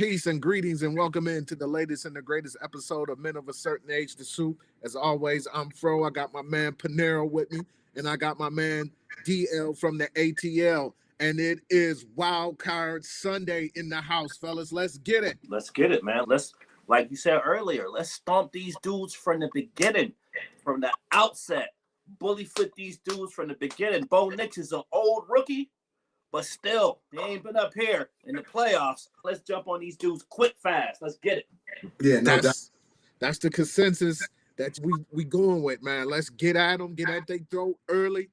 Peace and greetings and welcome into the latest and the greatest episode of Men of a Certain Age, The Soup. As always, I'm Fro. I got my man Panero with me, and I got my man DL from the ATL. And it is Wildcard Sunday in the house, fellas. Let's get it. Let's get it, man. Let's, like you said earlier, let's stomp these dudes from the beginning, from the outset. Bully foot these dudes from the beginning. Bo Nix is an old rookie, but still, they ain't been up here in the playoffs. Let's jump on these dudes quick, fast. Let's get it. Yeah, that's the consensus that we going with, man. Let's get at them, get at their throat early,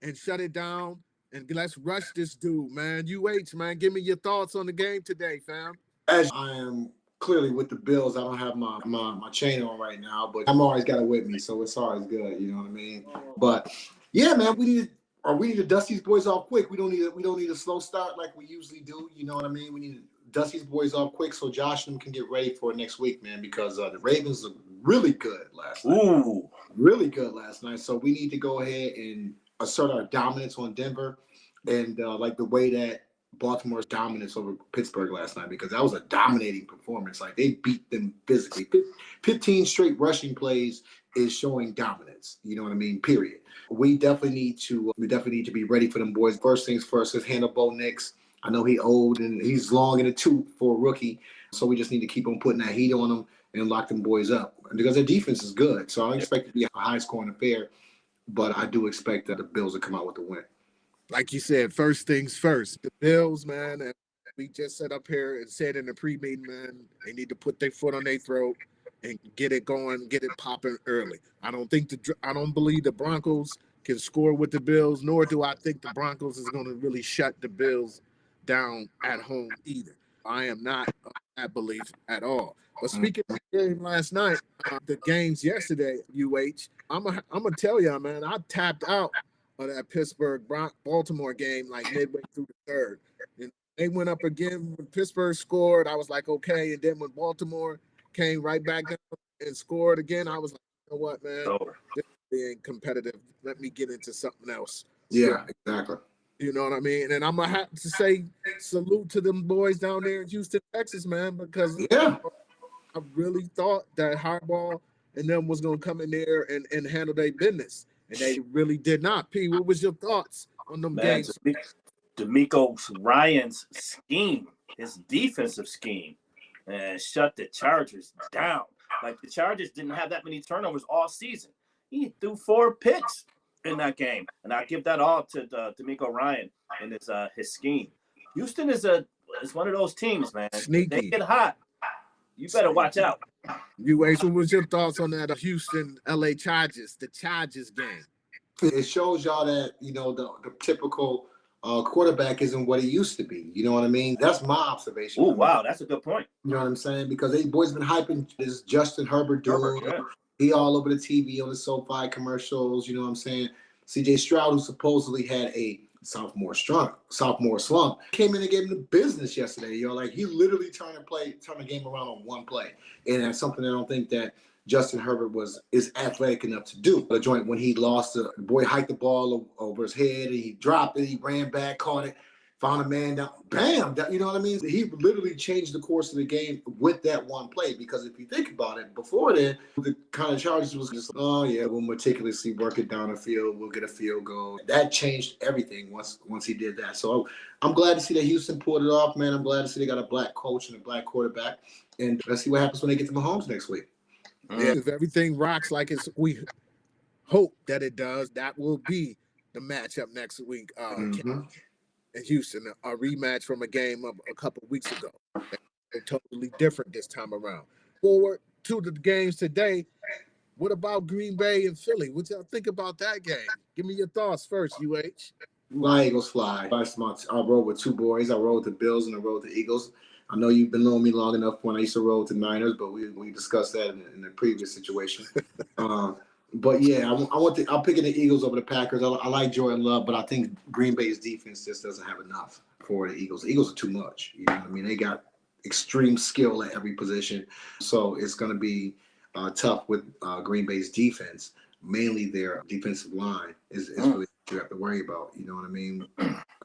and shut it down. And let's rush this dude, man. Man, give me your thoughts on the game today, fam. As I am clearly with the Bills, I don't have my chain on right now, but I'm always got it with me, so it's always good. You know what I mean? But yeah, man, we need to dust these boys off quick. We don't need a slow start like we usually do. You know what I mean? We need to dust these boys off quick so Josh and them can get ready for next week, man. Because the Ravens looked really good last night. Ooh, really good last night. So we need to go ahead and assert our dominance on Denver, and like the way that Baltimore's dominance over Pittsburgh last night, because that was a dominating performance. Like they beat them physically. 15 straight rushing plays is showing dominance. You know what I mean? Period. We definitely need to be ready for them boys. First things first, let's handle Bo Nix. I know he's old and he's long in the tooth for a rookie, so we just need to keep on putting that heat on them and lock them boys up because their defense is good. So I don't expect it to be a high scoring affair, but I do expect that the Bills will come out with the win. Like you said, first things first. The Bills, man, and we just sat up here and said in the pre-meeting, man, they need to put their foot on their throat and get it going, get it popping early. I don't believe the Broncos can score with the Bills, nor do I think the Broncos is going to really shut the Bills down at home either. I am not of that belief at all. But speaking of the game last night, the games yesterday, I'm gonna tell y'all, man, I tapped out of that Pittsburgh-Baltimore game like midway through the third. And they went up again when Pittsburgh scored. I was like, okay. And then when Baltimore came right back down and scored again, I was like, you know what, man? This ain't competitive. Let me get into something else. Yeah, exactly. You know what I mean? And I'm going to have to say salute to them boys down there in Houston, Texas, man, because I really thought that Harbaugh and them was going to come in there and handle their business. And they really did not. P, what was your thoughts on them games? DeMeco Ryan's scheme, his defensive scheme, and shut the Chargers down. Like the Chargers didn't have that many turnovers all season. He threw 4 picks in that game, and I give that all to DeMeco Ryan and his scheme. Houston is one of those teams, man. Sneaky. They get hot. You better watch out. What was your thoughts on that Houston LA Chargers, the Chargers game? It shows y'all that, you know, the typical quarterback isn't what he used to be. You know what I mean? That's my observation. Oh, wow. That's a good point. You know what I'm saying? Because they boys been hyping this Justin Herbert dude. Yeah. He all over the TV on the SoFi commercials. You know what I'm saying? CJ Stroud, who supposedly had a sophomore slump, came in and gave him the business yesterday. You know, like he literally turned the game around on one play. And that's something I don't think that Justin Herbert is athletic enough to do. The joint when he lost, the boy hiked the ball over his head, and he dropped it, he ran back, caught it, found a man down, bam, you know what I mean? He literally changed the course of the game with that one play, because if you think about it, before then, the kind of Chargers was just, oh yeah, we'll meticulously work it down the field, we'll get a field goal. That changed everything once he did that. So I'm glad to see that Houston pulled it off, man. I'm glad to see they got a black coach and a black quarterback, and let's see what happens when they get to Mahomes next week. Yeah, if everything rocks like we hope that it does, that will be the matchup next week. In Houston, a rematch from a game of a couple of weeks ago. They're totally different this time around. Forward to the games today. What about Green Bay and Philly? What y'all think about that game? Give me your thoughts first, UH. My Eagles fly. I rode with 2 boys. I rode with the Bills and I rode with the Eagles. I know you've been knowing me long enough when I used to roll with the Niners, but we discussed that in the previous situation. But yeah, I'm picking the Eagles over the Packers. I like Jordan Love, but I think Green Bay's defense just doesn't have enough for the Eagles. The Eagles are too much. You know what I mean? They got extreme skill at every position, so it's going to be tough with Green Bay's defense. Mainly their defensive line is really you have to worry about. You know what I mean?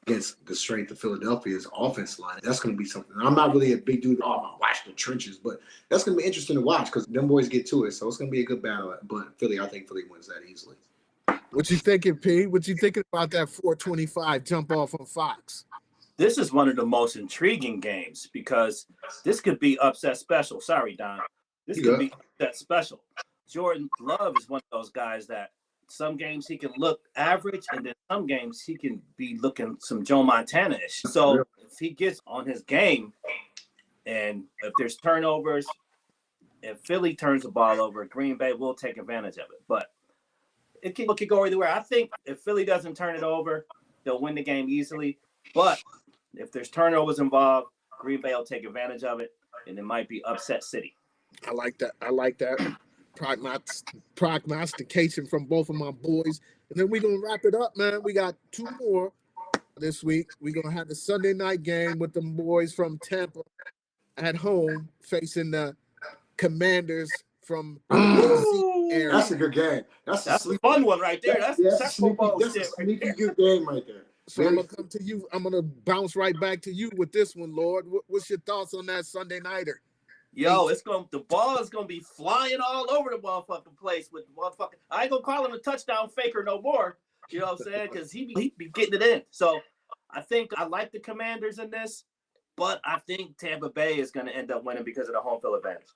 Against the strength of Philadelphia's offense line, that's going to be something. I'm not really a big dude. Oh, I'm watch the trenches, but that's going to be interesting to watch because them boys get to it. So it's going to be a good battle. But I think Philly wins that easily. What you thinking, P? What you thinking about that 425 jump off on Fox? This is one of the most intriguing games because this could be upset special. Sorry, Don. This could be upset special. Jordan Love is one of those guys that some games he can look average, and then some games he can be looking some Joe Montana-ish. So if he gets on his game, and if there's turnovers, if Philly turns the ball over, Green Bay will take advantage of it. But it could go either way. I think if Philly doesn't turn it over, they'll win the game easily. But if there's turnovers involved, Green Bay will take advantage of it, and it might be upset city. I like that. Prognostication from both of my boys. And then we're going to wrap it up, man. We got two more this week. We're going to have the Sunday night game with them boys from Tampa at home facing the Commanders from the area. That's a good game. That's a fun one right there. That's a sneaky good game right there. So I'm going to come to you. I'm going to bounce right back to you with this one, Lord. What's your thoughts on that Sunday nighter? Yo, the ball is gonna be flying all over the motherfucking place with motherfucking. I ain't gonna call him a touchdown faker no more. You know what I'm saying? Because he be getting it in. So I think I like the Commanders in this, but I think Tampa Bay is gonna end up winning because of the home field advantage.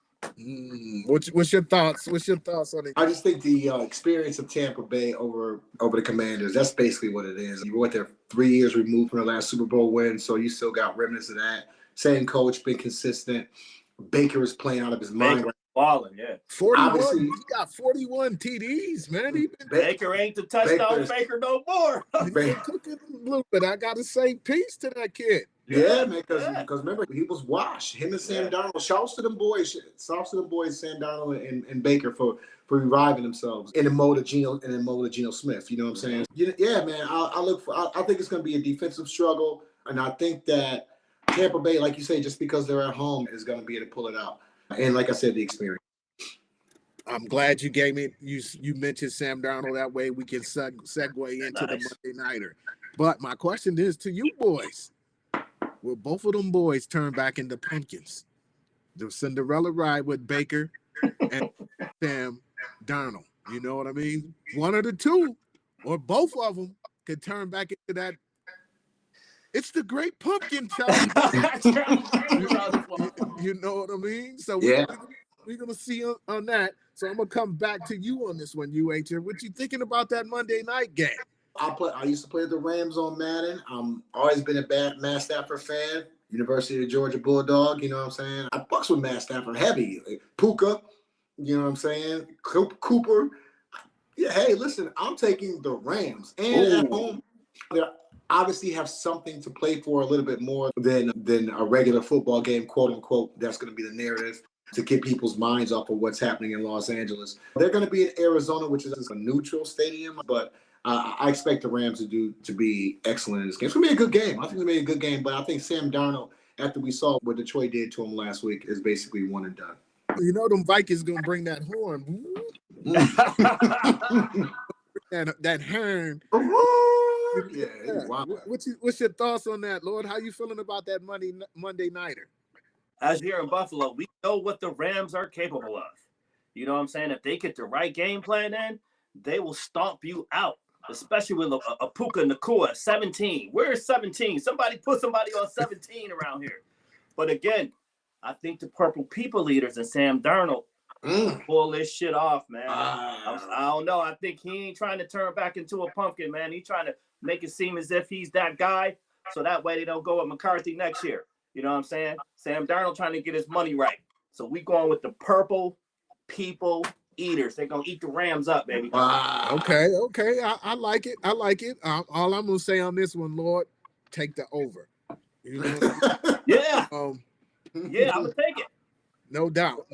What's your thoughts? What's your thoughts on it? I just think the experience of Tampa Bay over the Commanders, that's basically what it is. You were there 3 years removed from the last Super Bowl win, so you still got remnants of that. Same coach, been consistent. Baker is playing out of his mind. Balling, yeah. 41. He got 41 TDs, man. Baker ain't the touchdown faker no more. He took it a little bit. I gotta say peace to that kid. Yeah, man, because remember he was washed. Him and Sam Darnold. Shouts to them boys. Sam Darnold and Baker for reviving themselves in the mode of Geno Smith. You know what I'm saying? Yeah, man. I think it's gonna be a defensive struggle, and I think that Tampa Bay, like you say, just because they're at home, is going to be able to pull it out. And like I said, the experience. I'm glad you gave me you mentioned Sam Darnold. That way we can segue into the Monday nighter. But my question is to you boys: will both of them boys turn back into pumpkins? The Cinderella ride with Baker and Sam Darnold. You know what I mean? One of the two, or both of them, could turn back into that. It's the Great Pumpkin Challenge. You know what I mean? So we're going to see on that. So I'm going to come back to you on this one, UH. What you thinking about that Monday night game? I used to play the Rams on Madden. I'm always been a Matt Stafford fan. University of Georgia Bulldog, you know what I'm saying? I bucks with Matt Stafford heavy. Puka, you know what I'm saying? Cooper. Yeah, hey, listen, I'm taking the Rams. And at home, obviously have something to play for a little bit more than a regular football game, quote unquote. That's going to be the narrative to get people's minds off of what's happening in Los Angeles. They're going to be in Arizona, which is a neutral stadium, but I expect the Rams to be excellent in this game. It's going to be a good game. I think it's going to be a good game, but I think Sam Darnold, after we saw what Detroit did to him last week, is basically one and done. You know them Vikings going to bring that horn. that horn. Yeah. Wow. What's your thoughts on that, Lord? How you feeling about that Monday nighter? As here in Buffalo, we know what the Rams are capable of. You know what I'm saying? If they get the right game plan in, they will stomp you out, especially with a Puka Nacua, 17. Where's 17? Somebody put somebody on 17 around here. But again, I think the Purple People Eaters and Sam Darnold pull this shit off, man. I don't know. I think he ain't trying to turn back into a pumpkin, man. He's trying to make it seem as if he's that guy, so that way they don't go with McCarthy next year. You know what I'm saying? Sam Darnold trying to get his money right. So we going with the Purple People Eaters. They're going to eat the Rams up, baby. Wow. Okay. I like it. All I'm going to say on this one, Lord, take the over. You know yeah. Yeah, I'm going to take it. No doubt.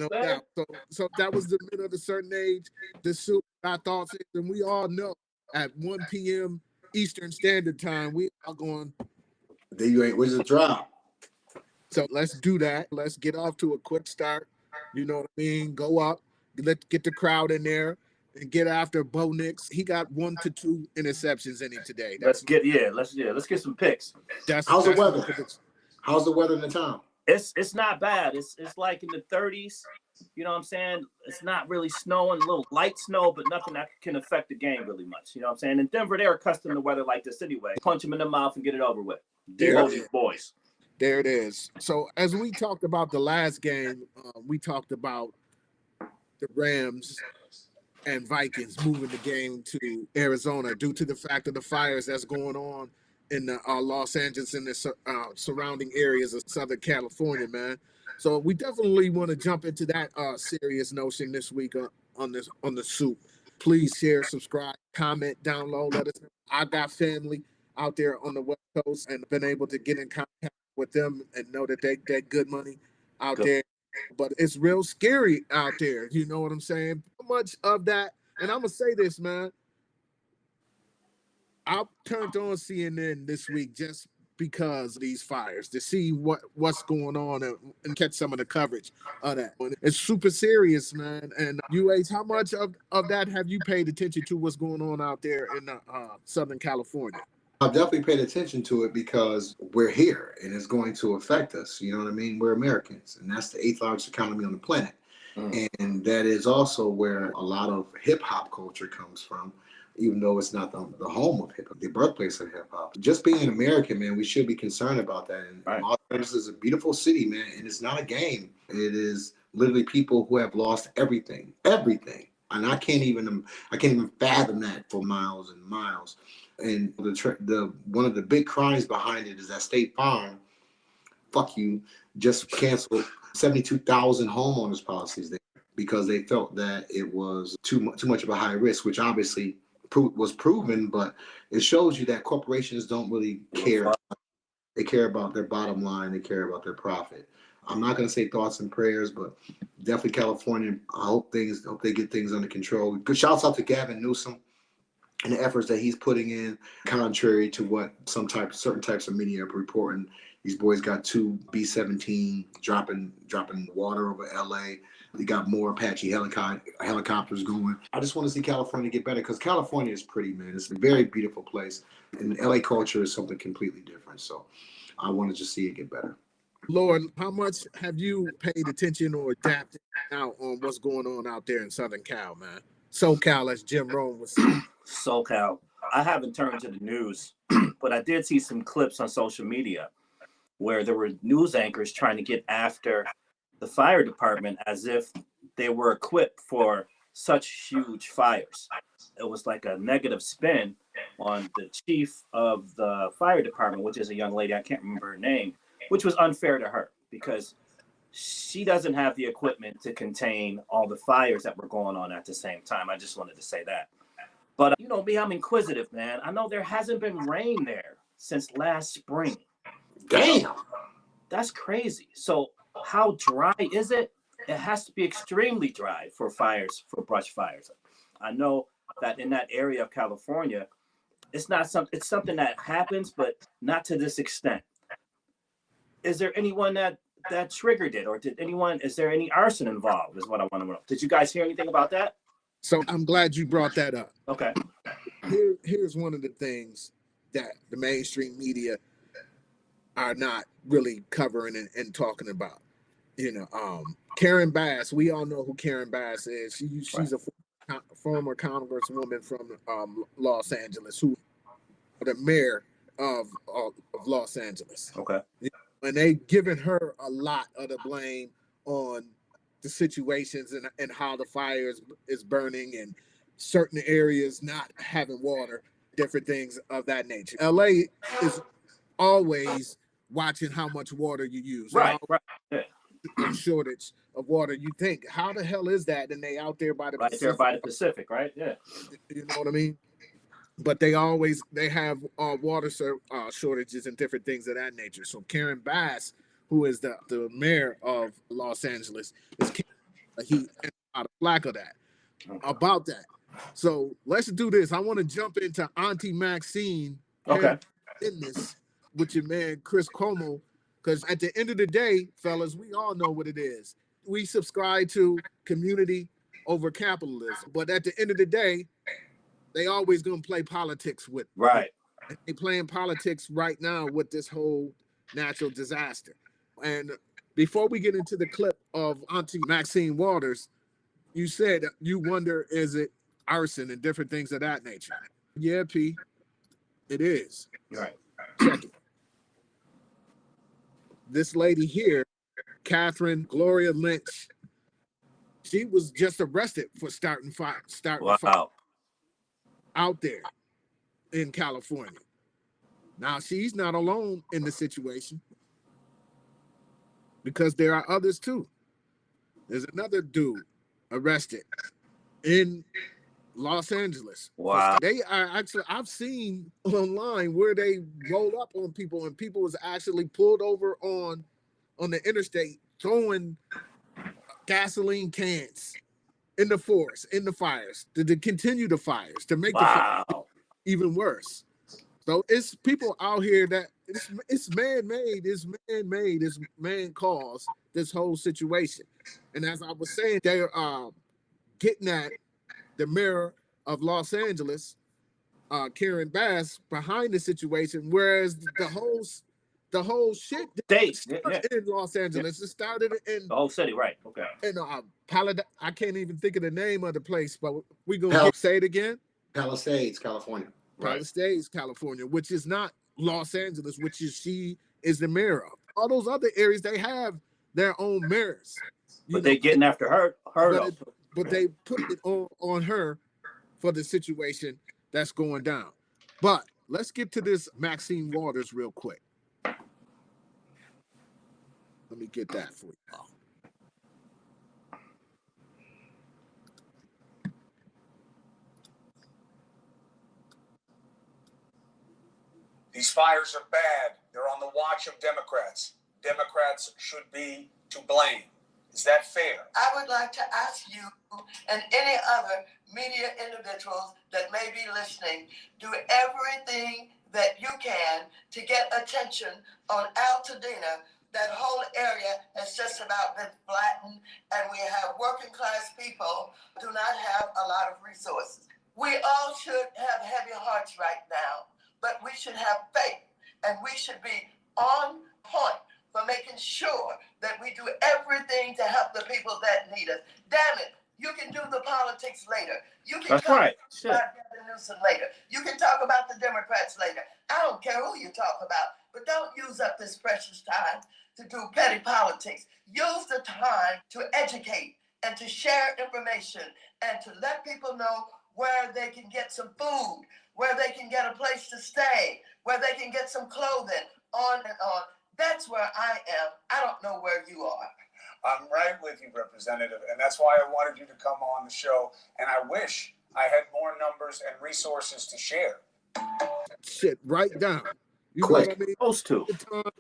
So that was the men of a certain age. This is our thoughts, and we all know at 1 p.m. Eastern Standard Time, we are going. There you ain't. Where's the drop? So let's do that. Let's get off to a quick start. You know what I mean? Go up. Let's get the crowd in there. and get after Bo Nix. He got 1 to 2 interceptions in him today. Let's get some picks. How's the that's weather? my prediction. How's the weather in the town? It's not bad. It's like in the 30s. You know what I'm saying? It's not really snowing, a little light snow, but nothing that can affect the game really much. You know what I'm saying? In Denver, they're accustomed to weather like this anyway. Punch them in the mouth and get it over with. These boys. There it is. So as we talked about the last game, we talked about the Rams and Vikings moving the game to Arizona due to the fact of the fires that's going on in the, Los Angeles and the surrounding areas of Southern California, man. So we definitely want to jump into that serious notion this week on the soup. Please share, subscribe, comment, download. Let us know. I got family out there on the West Coast and been able to get in contact with them and know that they're good money out there. But it's real scary out there. You know what I'm saying? How much of that, and I'm going to say this, man. I turned on CNN this week just because of these fires to see what's going on and catch some of the coverage of that. It's super serious, man. And UH, how much of that have you paid attention to what's going on out there in Southern California? I've definitely paid attention to it because we're here and it's going to affect us. You know what I mean? We're Americans, and that's the 8th largest economy on the planet. And that is also where a lot of hip hop culture comes from, even though it's not the home of hip hop, the birthplace of hip hop. Just being an American, man, we should be concerned about that. And Los Angeles is a beautiful city, man, and it's not a game. It is literally people who have lost everything. And I can't even fathom that for miles and miles. And the one of the big crimes behind it is that State Farm, fuck you, just canceled 72,000 homeowners policies there because they felt that it was too much of a high risk, which obviously was proven. But it shows you that corporations don't really care. They care about their bottom line. They care about their profit. I'm not going to say thoughts and prayers, but definitely California. I hope they get things under control. Good shouts out to Gavin Newsom and the efforts that he's putting in, contrary to what certain types of media are reporting. These boys got 2 B-17 dropping water over LA. They got more Apache helicopters going. I just want to see California get better because California is pretty, man. It's a very beautiful place. And LA culture is something completely different. So I want to just see it get better. Lauren, how much have you paid attention or adapted out on what's going on out there in Southern Cal, man? SoCal, as Jim Rome was saying. SoCal. I haven't turned to the news, but I did see some clips on social media where there were news anchors trying to get after the fire department as if they were equipped for such huge fires. It was like a negative spin on the chief of the fire department, which is a young lady, I can't remember her name, which was unfair to her because she doesn't have the equipment to contain all the fires that were going on at the same time. I just wanted to say that. But you know me, I'm inquisitive, man. I know there hasn't been rain there since last spring. Damn. That's crazy. So how dry is it? It has to be extremely dry for brush fires. I know that in that area of California, it's something that happens, but not to this extent. Is there anyone that triggered it, or is there any arson involved is what I want to know. Did you guys hear anything about that? So I'm glad you brought that up. Okay. Here's one of the things that the mainstream media are not really covering and talking about. You know, Karen Bass, we all know who Karen Bass is. She's a former congresswoman from Los Angeles, who the mayor of Los Angeles. Okay. And they've given her a lot of the blame on the situations and how the fire is burning and certain areas not having water, different things of that nature. LA is always watching how much water you use. Right. Yeah. Shortage of water. You think, how the hell is that? And they out there by the Pacific, right? Yeah. You know what I mean? But they have water shortages and different things of that nature. So Karen Bass, who is the mayor of Los Angeles, he out of flack of that about that. So let's do this. I want to jump into Auntie Maxine. Okay. In this with your man Chris Cuomo, because at the end of the day, fellas, we all know what it is. We subscribe to community over capitalism. But at the end of the day, they always gonna play politics with it. Right. They playing politics right now with this whole natural disaster. And before we get into the clip of Auntie Maxine Waters, you said you wonder, is it arson and different things of that nature? Yeah, P, it is. Right. Check it. This lady here, Catherine Gloria Lynch, she was just arrested for starting fire Wow. out there in California. Now, she's not alone in the situation because there are others too. There's another dude arrested in Los Angeles. Wow. They are actually, I've seen online where they roll up on people and people was actually pulled over on the interstate throwing gasoline cans in the forest, in the fires, to continue the fires, to make the fire even worse. So it's people out here that it's man-made, it's man-caused, this whole situation. And as I was saying, they're getting at the mayor of Los Angeles, Karen Bass, behind the situation, whereas the whole shit in Los Angeles, it started in the whole city, right? Okay. In I can't even think of the name of the place, but we gonna say it again. Palisades, California. Palisades, California, which is not Los Angeles, which she is the mayor of. All those other areas, they have their own mayors. But they're getting after her but they put it on her for the situation that's going down. But let's get to this Maxine Waters real quick. Let me get that for you. These fires are bad. They're on the watch of Democrats. Democrats should be to blame. Is that fair? I would like to ask you and any other media individuals that may be listening, do everything that you can to get attention on Altadena. That whole area has just about been flattened, and we have working class people who do not have a lot of resources. We all should have heavy hearts right now, but we should have faith, and we should be on point for making sure that we do everything to help the people that need us. Damn it, you can do the politics later. You can talk about Gavin Newsom later. You can talk about the Democrats later. I don't care who you talk about, but don't use up this precious time to do petty politics. Use the time to educate and to share information and to let people know where they can get some food, where they can get a place to stay, where they can get some clothing, on and on. That's where I am. I don't know where you are. I'm right with you, Representative, and that's why I wanted you to come on the show, and I wish I had more numbers and resources to share. Shit, right down. You Quick. know what I mean? Supposed to. The time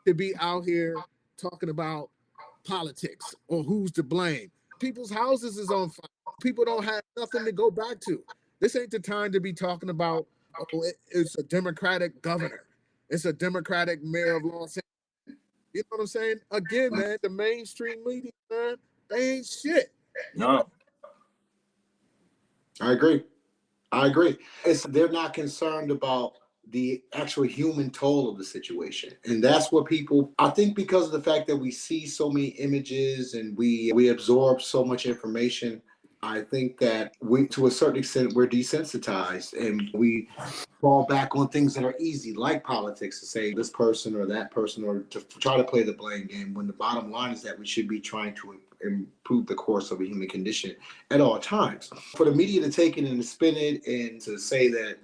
to be out here talking about politics or who's to blame. People's houses is on fire. People don't have nothing to go back to. This ain't the time to be talking about, it's a Democratic governor. It's a Democratic mayor of Los Angeles. You know what I'm saying? Again, man, the mainstream media, man, they ain't shit. No. I agree. They're not concerned about the actual human toll of the situation. And that's what people, I think, because of the fact that we see so many images and we absorb so much information, I think that we, to a certain extent, we're desensitized and we fall back on things that are easy, like politics, to say this person or that person, or to try to play the blame game, when the bottom line is that we should be trying to improve the course of a human condition at all times. For the media to take it and to spin it and to say that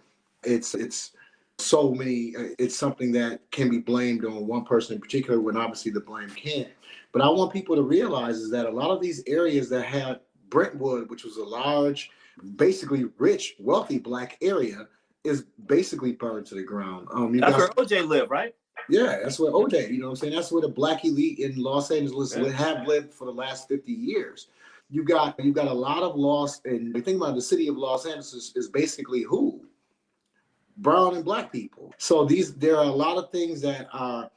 it's so many, it's something that can be blamed on one person in particular, when obviously the blame can't. But I want people to realize is that a lot of these areas that had Brentwood, which was a large, basically rich, wealthy Black area, is basically burned to the ground. That's where OJ lived, right? Yeah, that's where OJ, you know what I'm saying? That's where the Black elite in Los Angeles have lived for the last 50 years. You've got a lot of loss, and the thing about the city of Los Angeles is basically who? Brown and Black people. So there are a lot of things that are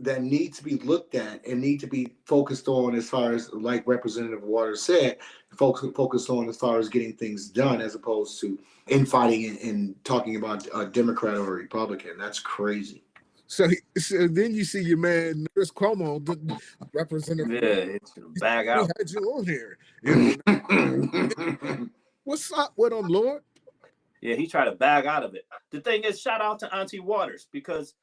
that need to be looked at and need to be focused on as far as, like Representative Waters said, focused on as far as getting things done, as opposed to infighting and talking about a Democrat or a Republican. That's crazy. So then you see your man Chris Cuomo, the representative. Yeah, it's gonna bag We out. had you on here. You know, what's up with him, Lord? Yeah, he tried to bag out of it. The thing is, shout out to Auntie Waters, because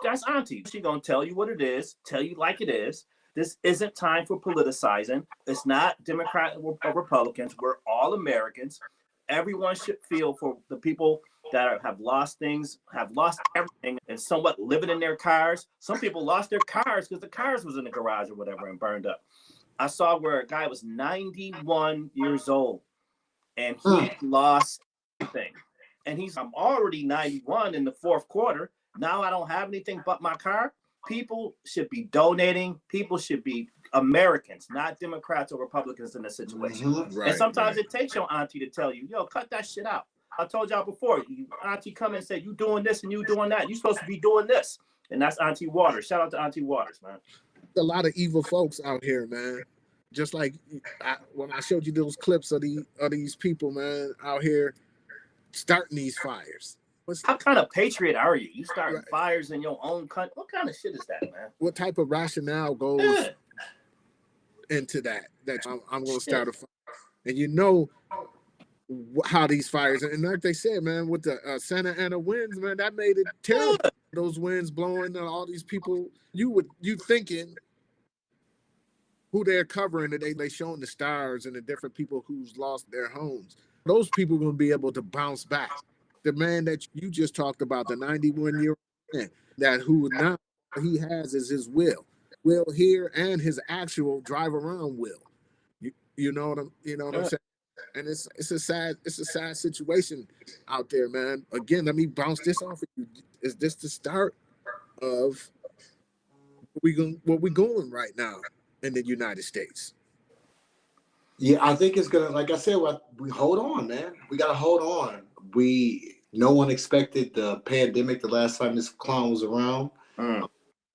that's Auntie. She gonna tell you what it is, tell you like it is. This isn't time for politicizing. It's not Democrat or Republicans. We're all Americans. Everyone should feel for the people that have lost things, have lost everything, and somewhat living in their cars. Some people lost their cars because the cars was in the garage or whatever and burned up. I saw where a guy was 91 years old and he lost everything. And I'm already 91 in the fourth quarter. Now I don't have anything but my car. People should be donating. People should be Americans, not Democrats or Republicans in this situation. Right, and sometimes it takes your auntie to tell you, yo, cut that shit out. I told y'all before, auntie come and say, you doing this and you doing that. You supposed to be doing this. And that's Auntie Waters. Shout out to Auntie Waters, man. A lot of evil folks out here, man. Just like when I showed you those clips of these people, man, out here starting these fires. How kind of patriot are you? You starting fires in your own country? What kind of shit is that, man? What type of rationale goes into that I'm going to start a fire? And you know how these fires, and like they said, man, with the Santa Ana winds, man, that made it terrible. Those winds blowing, all these people, you thinking who they're covering, and they showing the stars and the different people who's lost their homes. Those people are going to be able to bounce back. The man that you just talked about, the 91-year-old man, that who now he has is his will here and his actual drive around will. You know what I'm saying? And it's a sad situation out there, man. Again, let me bounce this off of you. Is this the start of what we going right now in the United States? Yeah, I think it's gonna, like I said, we hold on, man. We gotta hold on. No one expected the pandemic the last time this clown was around.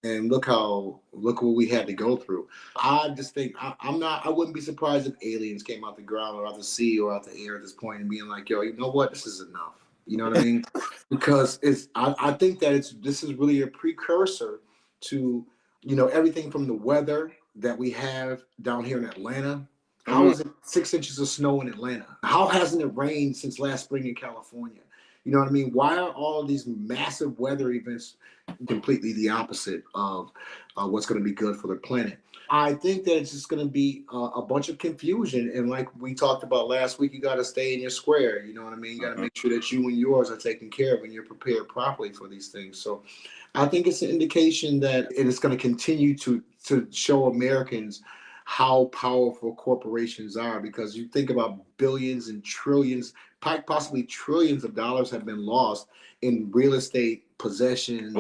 And look what we had to go through. I just think I wouldn't be surprised if aliens came out the ground or out the sea or out the air at this point and being like, yo, you know what? This is enough. You know what I mean? Because I think that this is really a precursor to, everything from the weather that we have down here in Atlanta. How is it 6 inches of snow in Atlanta? How hasn't it rained since last spring in California? You know what I mean? Why are all these massive weather events completely the opposite of what's going to be good for the planet? I think that it's just going to be a bunch of confusion. And like we talked about last week, you got to stay in your square. You know what I mean? You got to make sure that you and yours are taken care of and you're prepared properly for these things. So I think it's an indication that it is going to continue to show Americans how powerful corporations are, because you think about billions and trillions, possibly trillions of dollars have been lost in real estate possessions,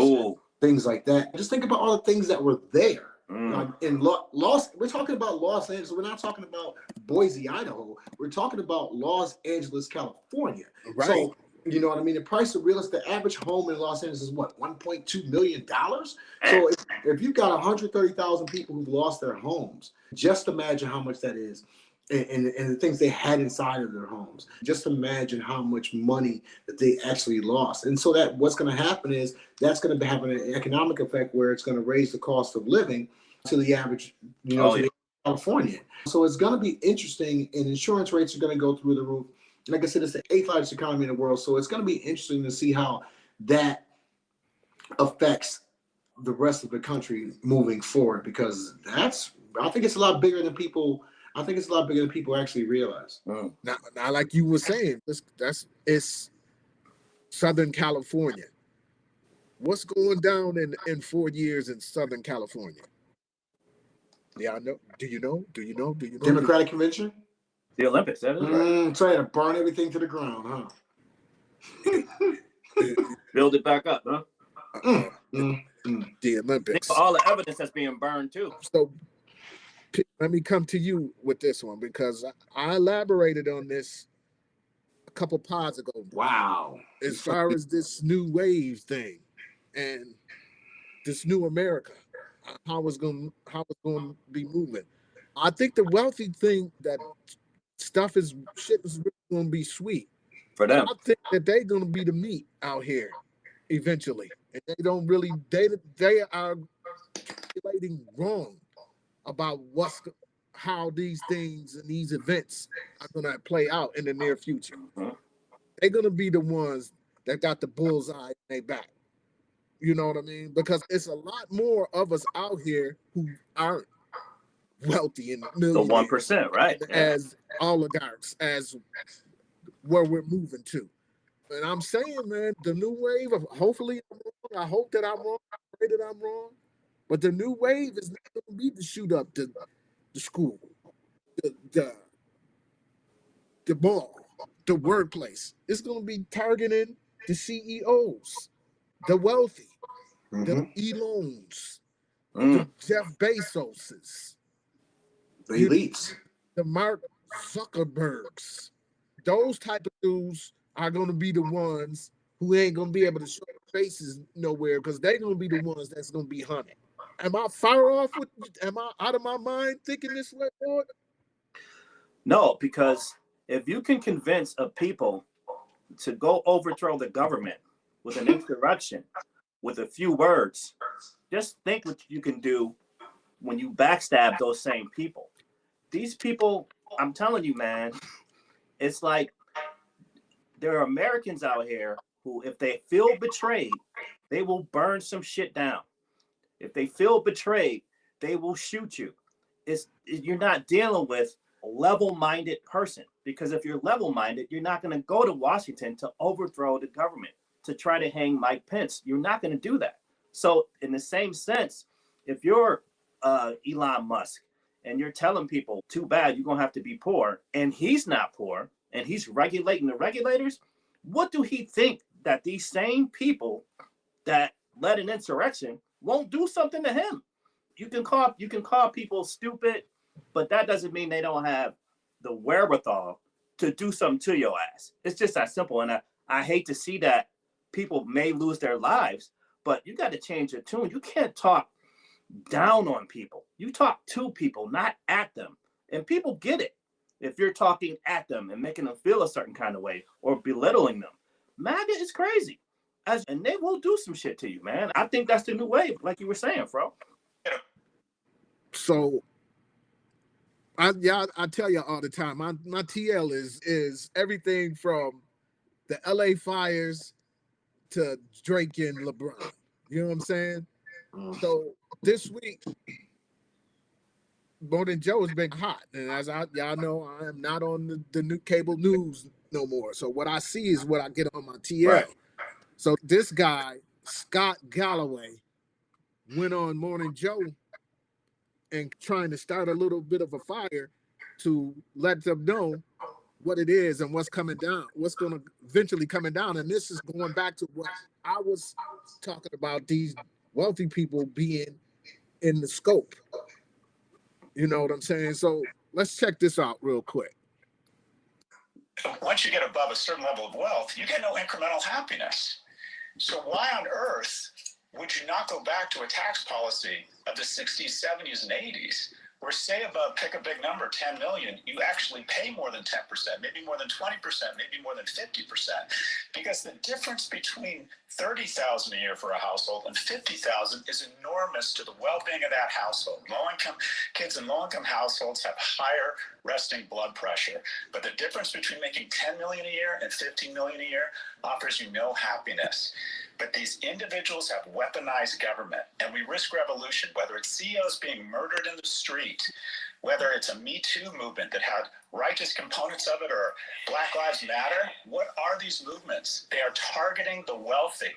things like that. Just think about all the things that were there. In we're talking about Los Angeles. We're not talking about Boise, Idaho. We're talking about Los Angeles, California. Right. So, you know what I mean? The price of real estate, the average home in Los Angeles is what, $1.2 million? So if you've got 130,000 people who've lost their homes, just imagine how much that is. And the things they had inside of their homes. Just imagine how much money that they actually lost. And so that what's going to happen is that's going to have an economic effect where it's going to raise the cost of living to the average, the Californian. So it's going to be interesting, and insurance rates are going to go through the roof. Like I said, it's the 8th largest economy in the world. So it's going to be interesting to see how that affects the rest of the country moving forward, because I think it's a lot bigger than people. I think it's a lot bigger than people actually realize. Now, like you were saying, it's Southern California. What's going down in 4 years in Southern California? Yeah, I know. Do you know? Democratic Convention? The Olympics, that is right. So I had to burn everything to the ground, huh? Build it back up, huh? The Olympics. All the evidence that's being burned too. So let me come to you with this one, because I elaborated on this a couple pods ago. Wow. As far as this new wave thing and this new America. how it's going to be moving. I think the wealthy think that shit is really going to be sweet. For them. I think that they're going to be the meat out here eventually, and they don't really they are calculating wrong about how these things and these events are going to play out in the near future. Mhm. They're going to be the ones that got the bullseye in their back. You know what I mean? Because it's a lot more of us out here who aren't wealthy and The millionaires 1%, right? and Yeah. as oligarchs, as where we're moving to. And I'm saying, man, the new wave of hopefully I'm wrong. I hope that I'm wrong. I pray that I'm wrong. But the new wave is not going to be to shoot up the school, the mall, the workplace. It's going to be targeting the CEOs, the wealthy, the Elons, the Jeff Bezoses, The elites. the Mark Zuckerbergs. Those type of dudes are going to be the ones who ain't going to be able to show their faces nowhere because they're going to be the ones that's going to be hunted. Am I far off with? Am I out of my mind thinking this way, Lord? No, because if you can convince a people to go overthrow the government with an insurrection, with a few words, just think what you can do when you backstab those same people. These people, I'm telling you, man, it's like there are Americans out here who, if they feel betrayed, they will burn some shit down. If they feel betrayed, they will shoot you. You're not dealing with a level-minded person, because if you're level-minded, you're not going to go to Washington to overthrow the government, to try to hang Mike Pence. You're not going to do that. So in the same sense, if you're Elon Musk and you're telling people, too bad, you're going to have to be poor, and he's not poor, and he's regulating the regulators, what do he think that these same people that led an insurrection won't do something to him? You can call people stupid, but that doesn't mean they don't have the wherewithal to do something to your ass. It's just that simple. And I hate to see that people may lose their lives, but you got to change your tune. You can't talk down on people. You talk to people, not at them. And people get it if you're talking at them and making them feel a certain kind of way or belittling them. MAGA is crazy. And they will do some shit to you, man. I think that's the new wave, like you were saying, bro. So I tell you all the time, my TL is everything from the LA fires to Drake and LeBron. You know what I'm saying? So this week, Morning Joe has been hot. And as y'all know, I am not on the new cable news no more. So what I see is what I get on my TL. Right. So this guy, Scott Galloway, went on Morning Joe and trying to start a little bit of a fire to let them know what it is and what's coming down, what's going to eventually coming down. And this is going back to what I was talking about, these wealthy people being in the scope. You know what I'm saying? So let's check this out real quick. Once you get above a certain level of wealth, you get no incremental happiness. So why on earth would you not go back to a tax policy of the 60s, 70s, and 80s, where say above, pick a big number, 10 million, you actually pay more than 10%, maybe more than 20%, maybe more than 50%. Because the difference between 30,000 a year for a household and 50,000 is enormous to the well-being of that household. Low-income kids in low-income households have higher resting blood pressure. But the difference between making 10 million a year and 15 million a year offers you no happiness. But these individuals have weaponized government, and we risk revolution, whether it's CEOs being murdered in the street, whether it's a Me Too movement that had righteous components of it, or Black Lives Matter. What are these movements? They are targeting the wealthy.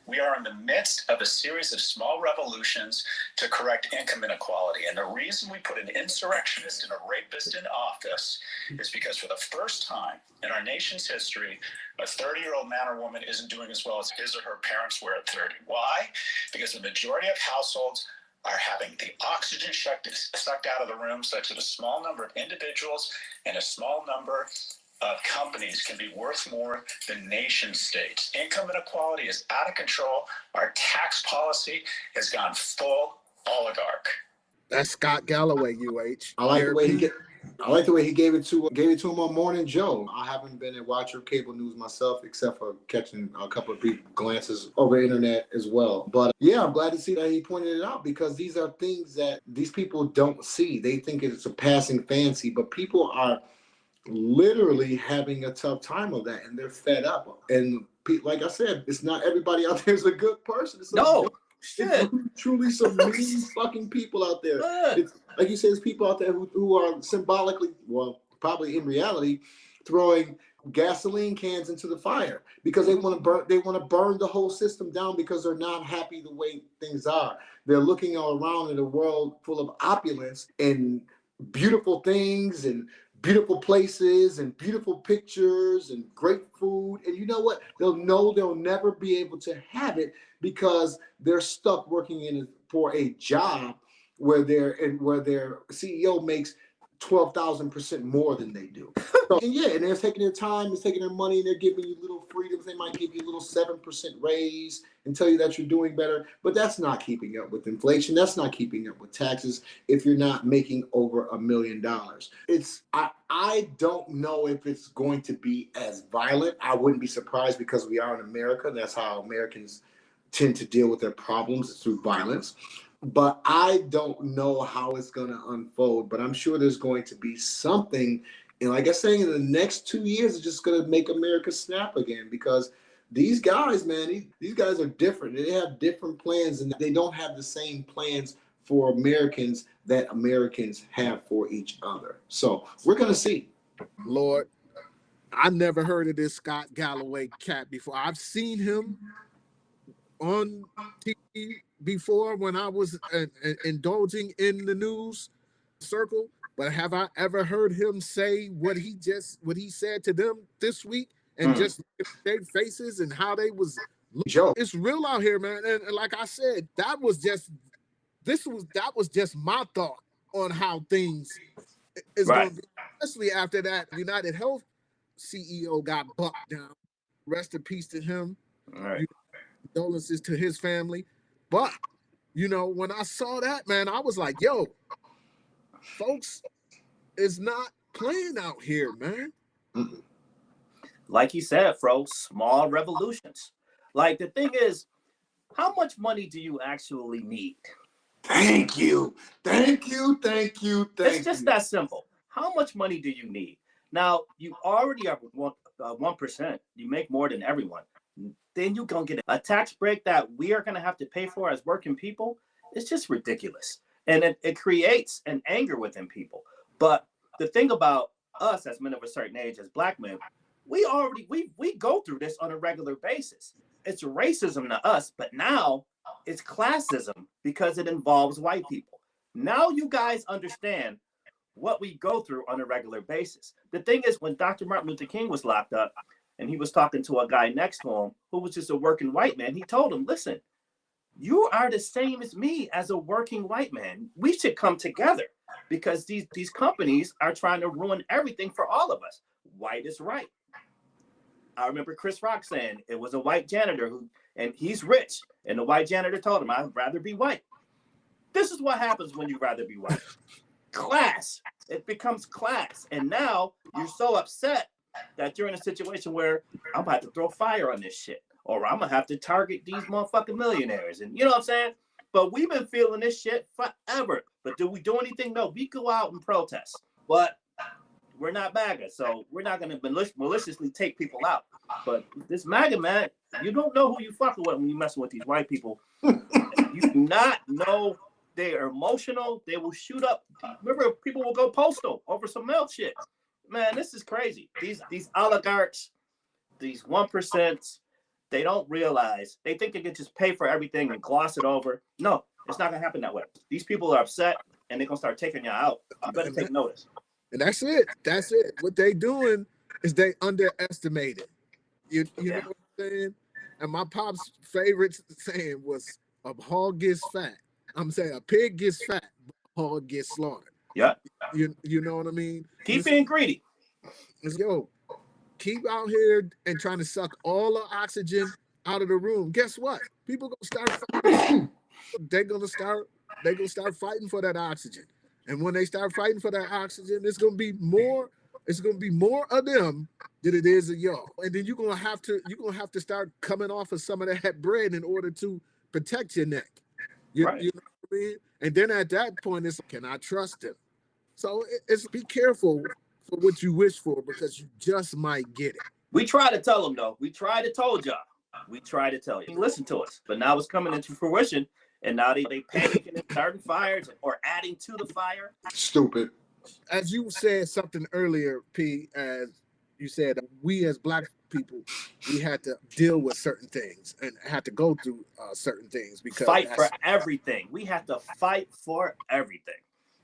We are in the midst of a series of small revolutions to correct income inequality. And the reason we put an insurrectionist and a rapist in office is because for the first time in our nation's history, a 30-year-old man or woman isn't doing as well as his or her parents were at 30. Why? Because the majority of households are having the oxygen sucked out of the room, such that a small number of individuals and a small number of companies can be worth more than nation states. Income inequality is out of control. Our tax policy has gone full oligarch. That's Scott Galloway, UH. I like the way he gave it to him on Morning Joe. I haven't been a watcher of cable news myself, except for catching a couple of brief glances over the internet as well. But yeah, I'm glad to see that he pointed it out, because these are things that these people don't see. They think it's a passing fancy, but people are literally having a tough time of that, and they're fed up. And like I said, it's not everybody out there is a good person. It's truly some mean fucking people out there. It's, like you said, there's people out there who are symbolically, well, probably in reality, throwing gasoline cans into the fire because they want to burn the whole system down because they're not happy the way things are. They're looking all around in a world full of opulence and beautiful things and beautiful places and beautiful pictures and great food. And you know what? They'll know they'll never be able to have it because they're stuck working for a job where their CEO makes 12,000% more than they do. So, and they're taking their time, they're taking their money, and they're giving you little freedoms. They might give you a little 7% raise and tell you that you're doing better, but that's not keeping up with inflation. That's not keeping up with taxes if you're not making over $1 million. I don't know if it's going to be as violent. I wouldn't be surprised because we are in America. That's how Americans tend to deal with their problems, through violence. But I don't know how it's going to unfold, but I'm sure there's going to be something. And like I say, in the next 2 years, it's just going to make America snap again, because these guys, man, these guys are different. They have different plans, and they don't have the same plans for Americans that Americans have for each other. So we're going to see. Lord, I never heard of this Scott Galloway cat before. I've seen him on TV before when I was indulging in the news circle, but have I ever heard him say what he said to them this week, and just look at their faces and how they was? It's real out here, man. And like I said, that was just my thought on how things is going to be, especially after that United Health CEO got bucked down. Rest in peace to him. All right. Condolences to his family. But when I saw that, man, I was like, yo, folks is not playing out here, man. Like you said, Fro, small revolutions. Like, the thing is, how much money do you actually need? Thank you. It's just that simple. How much money do you need? Now, you already are 1%. You make more than everyone. Then you're going to get a tax break that we are going to have to pay for as working people. It's just ridiculous. And it creates an anger within people. But the thing about us as men of a certain age, as black men, we go through this on a regular basis. It's racism to us, but now it's classism because it involves white people. Now you guys understand what we go through on a regular basis. The thing is, when Dr. Martin Luther King was locked up, and he was talking to a guy next to him who was just a working white man, he told him, listen, you are the same as me as a working white man. We should come together because these companies are trying to ruin everything for all of us. White is right. I remember Chris Rock saying it was a white janitor and he's rich. And the white janitor told him, I'd rather be white. This is what happens when you'd rather be white. Class. It becomes class. And now you're so upset that you're in a situation where I'm about to throw fire on this shit, or I'm gonna have to target these motherfucking millionaires. And you know what I'm saying? But we've been feeling this shit forever. But do we do anything? No, we go out and protest. But we're not MAGA, so we're not gonna maliciously take people out. But this MAGA, man, you don't know who you fucking with when you messing with these white people. You do not know. They are emotional. They will shoot up. Remember, people will go postal over some milk shit. Man, this is crazy. These oligarchs, these 1%, they don't realize. They think they can just pay for everything and gloss it over. No, it's not going to happen that way. These people are upset, and they're going to start taking you out. You better take notice. And that's it. What they doing is they underestimate it. You know what I'm saying? And my pop's favorite saying was, a hog gets fat. I'm saying a pig gets fat, but a hog gets slaughtered. Yeah. You know what I mean? Keep being greedy. Keep out here and trying to suck all the oxygen out of the room. Guess what? People gonna start fighting. They're gonna start They're gonna start fighting for that oxygen. And when they start fighting for that oxygen, it's gonna be more of them than it is of y'all. And then you're gonna have to start coming off of some of that bread in order to protect your neck. Right. You know what I mean? And then at that point, it's, can I trust him? So it's be careful for what you wish for, because you just might get it. We try to tell them, though. We try to told y'all. We try to tell you. Listen to us. But now it's coming into fruition, and now they panicking and starting fires or adding to the fire. Stupid. As you said something earlier, P, as you said, we as Black people, we had to deal with certain things and had to go through certain things because fight for everything. We have to fight for everything.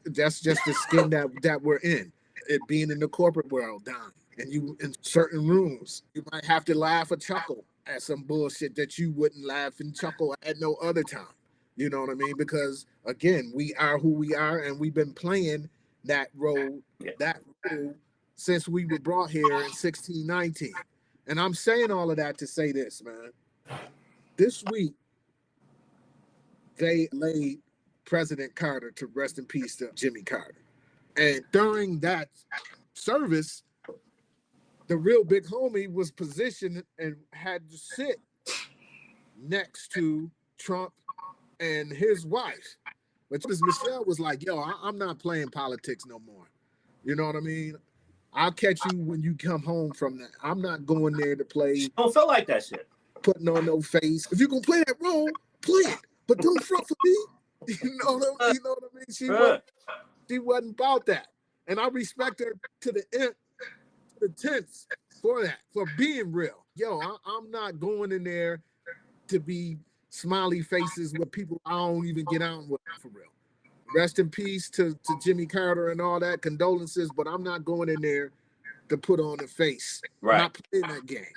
That's just the skin that we're in. It being in the corporate world, Don, and you in certain rooms, you might have to laugh or chuckle at some bullshit that you wouldn't laugh and chuckle at no other time. You know what I mean? Because again, we are who we are, and we've been playing that role, since we were brought here in 1619. And I'm saying all of that to say this, man. This week, they laid President Carter to rest in peace to Jimmy Carter. And during that service, the real big homie was positioned and had to sit next to Trump and his wife. But Michelle was like, yo, I'm not playing politics no more. You know what I mean? I'll catch you when you come home from that. I'm not going there to play. Don't feel like that shit. Putting on no face. If you're going to play that role, play it. But don't front for me. You know what I mean? She wasn't about that. And I respect her to the tenth for that, for being real. Yo, I'm not going in there to be smiley faces with people I don't even get on with, for real. Rest in peace to Jimmy Carter and all that, condolences, but I'm not going in there to put on a face. Right. I'm not playing that game.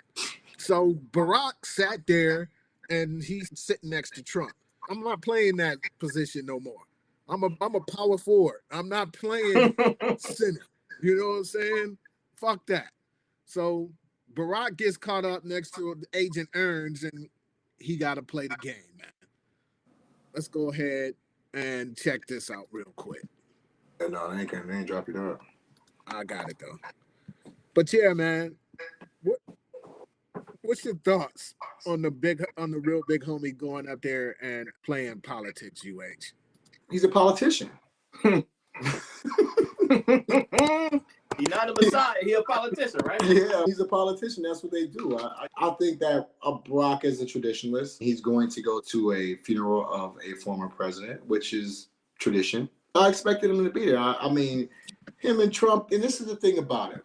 So Barack sat there and he's sitting next to Trump. I'm not playing that position no more. I'm a power forward. I'm not playing center. You know what I'm saying? Fuck that. So Barack gets caught up next to Agent Earns, and he got to play the game, man. Let's go ahead and check this out real quick. No, they ain't drop it up. I got it though. But yeah, man, what's your thoughts on the real big homie going up there and playing politics, UH? He's a politician. He's not a messiah. He's a politician, right? Yeah, he's a politician. That's what they do. I think that Barack is a traditionalist. He's going to go to a funeral of a former president, which is tradition. I expected him to be there. I mean, him and Trump, and this is the thing about it.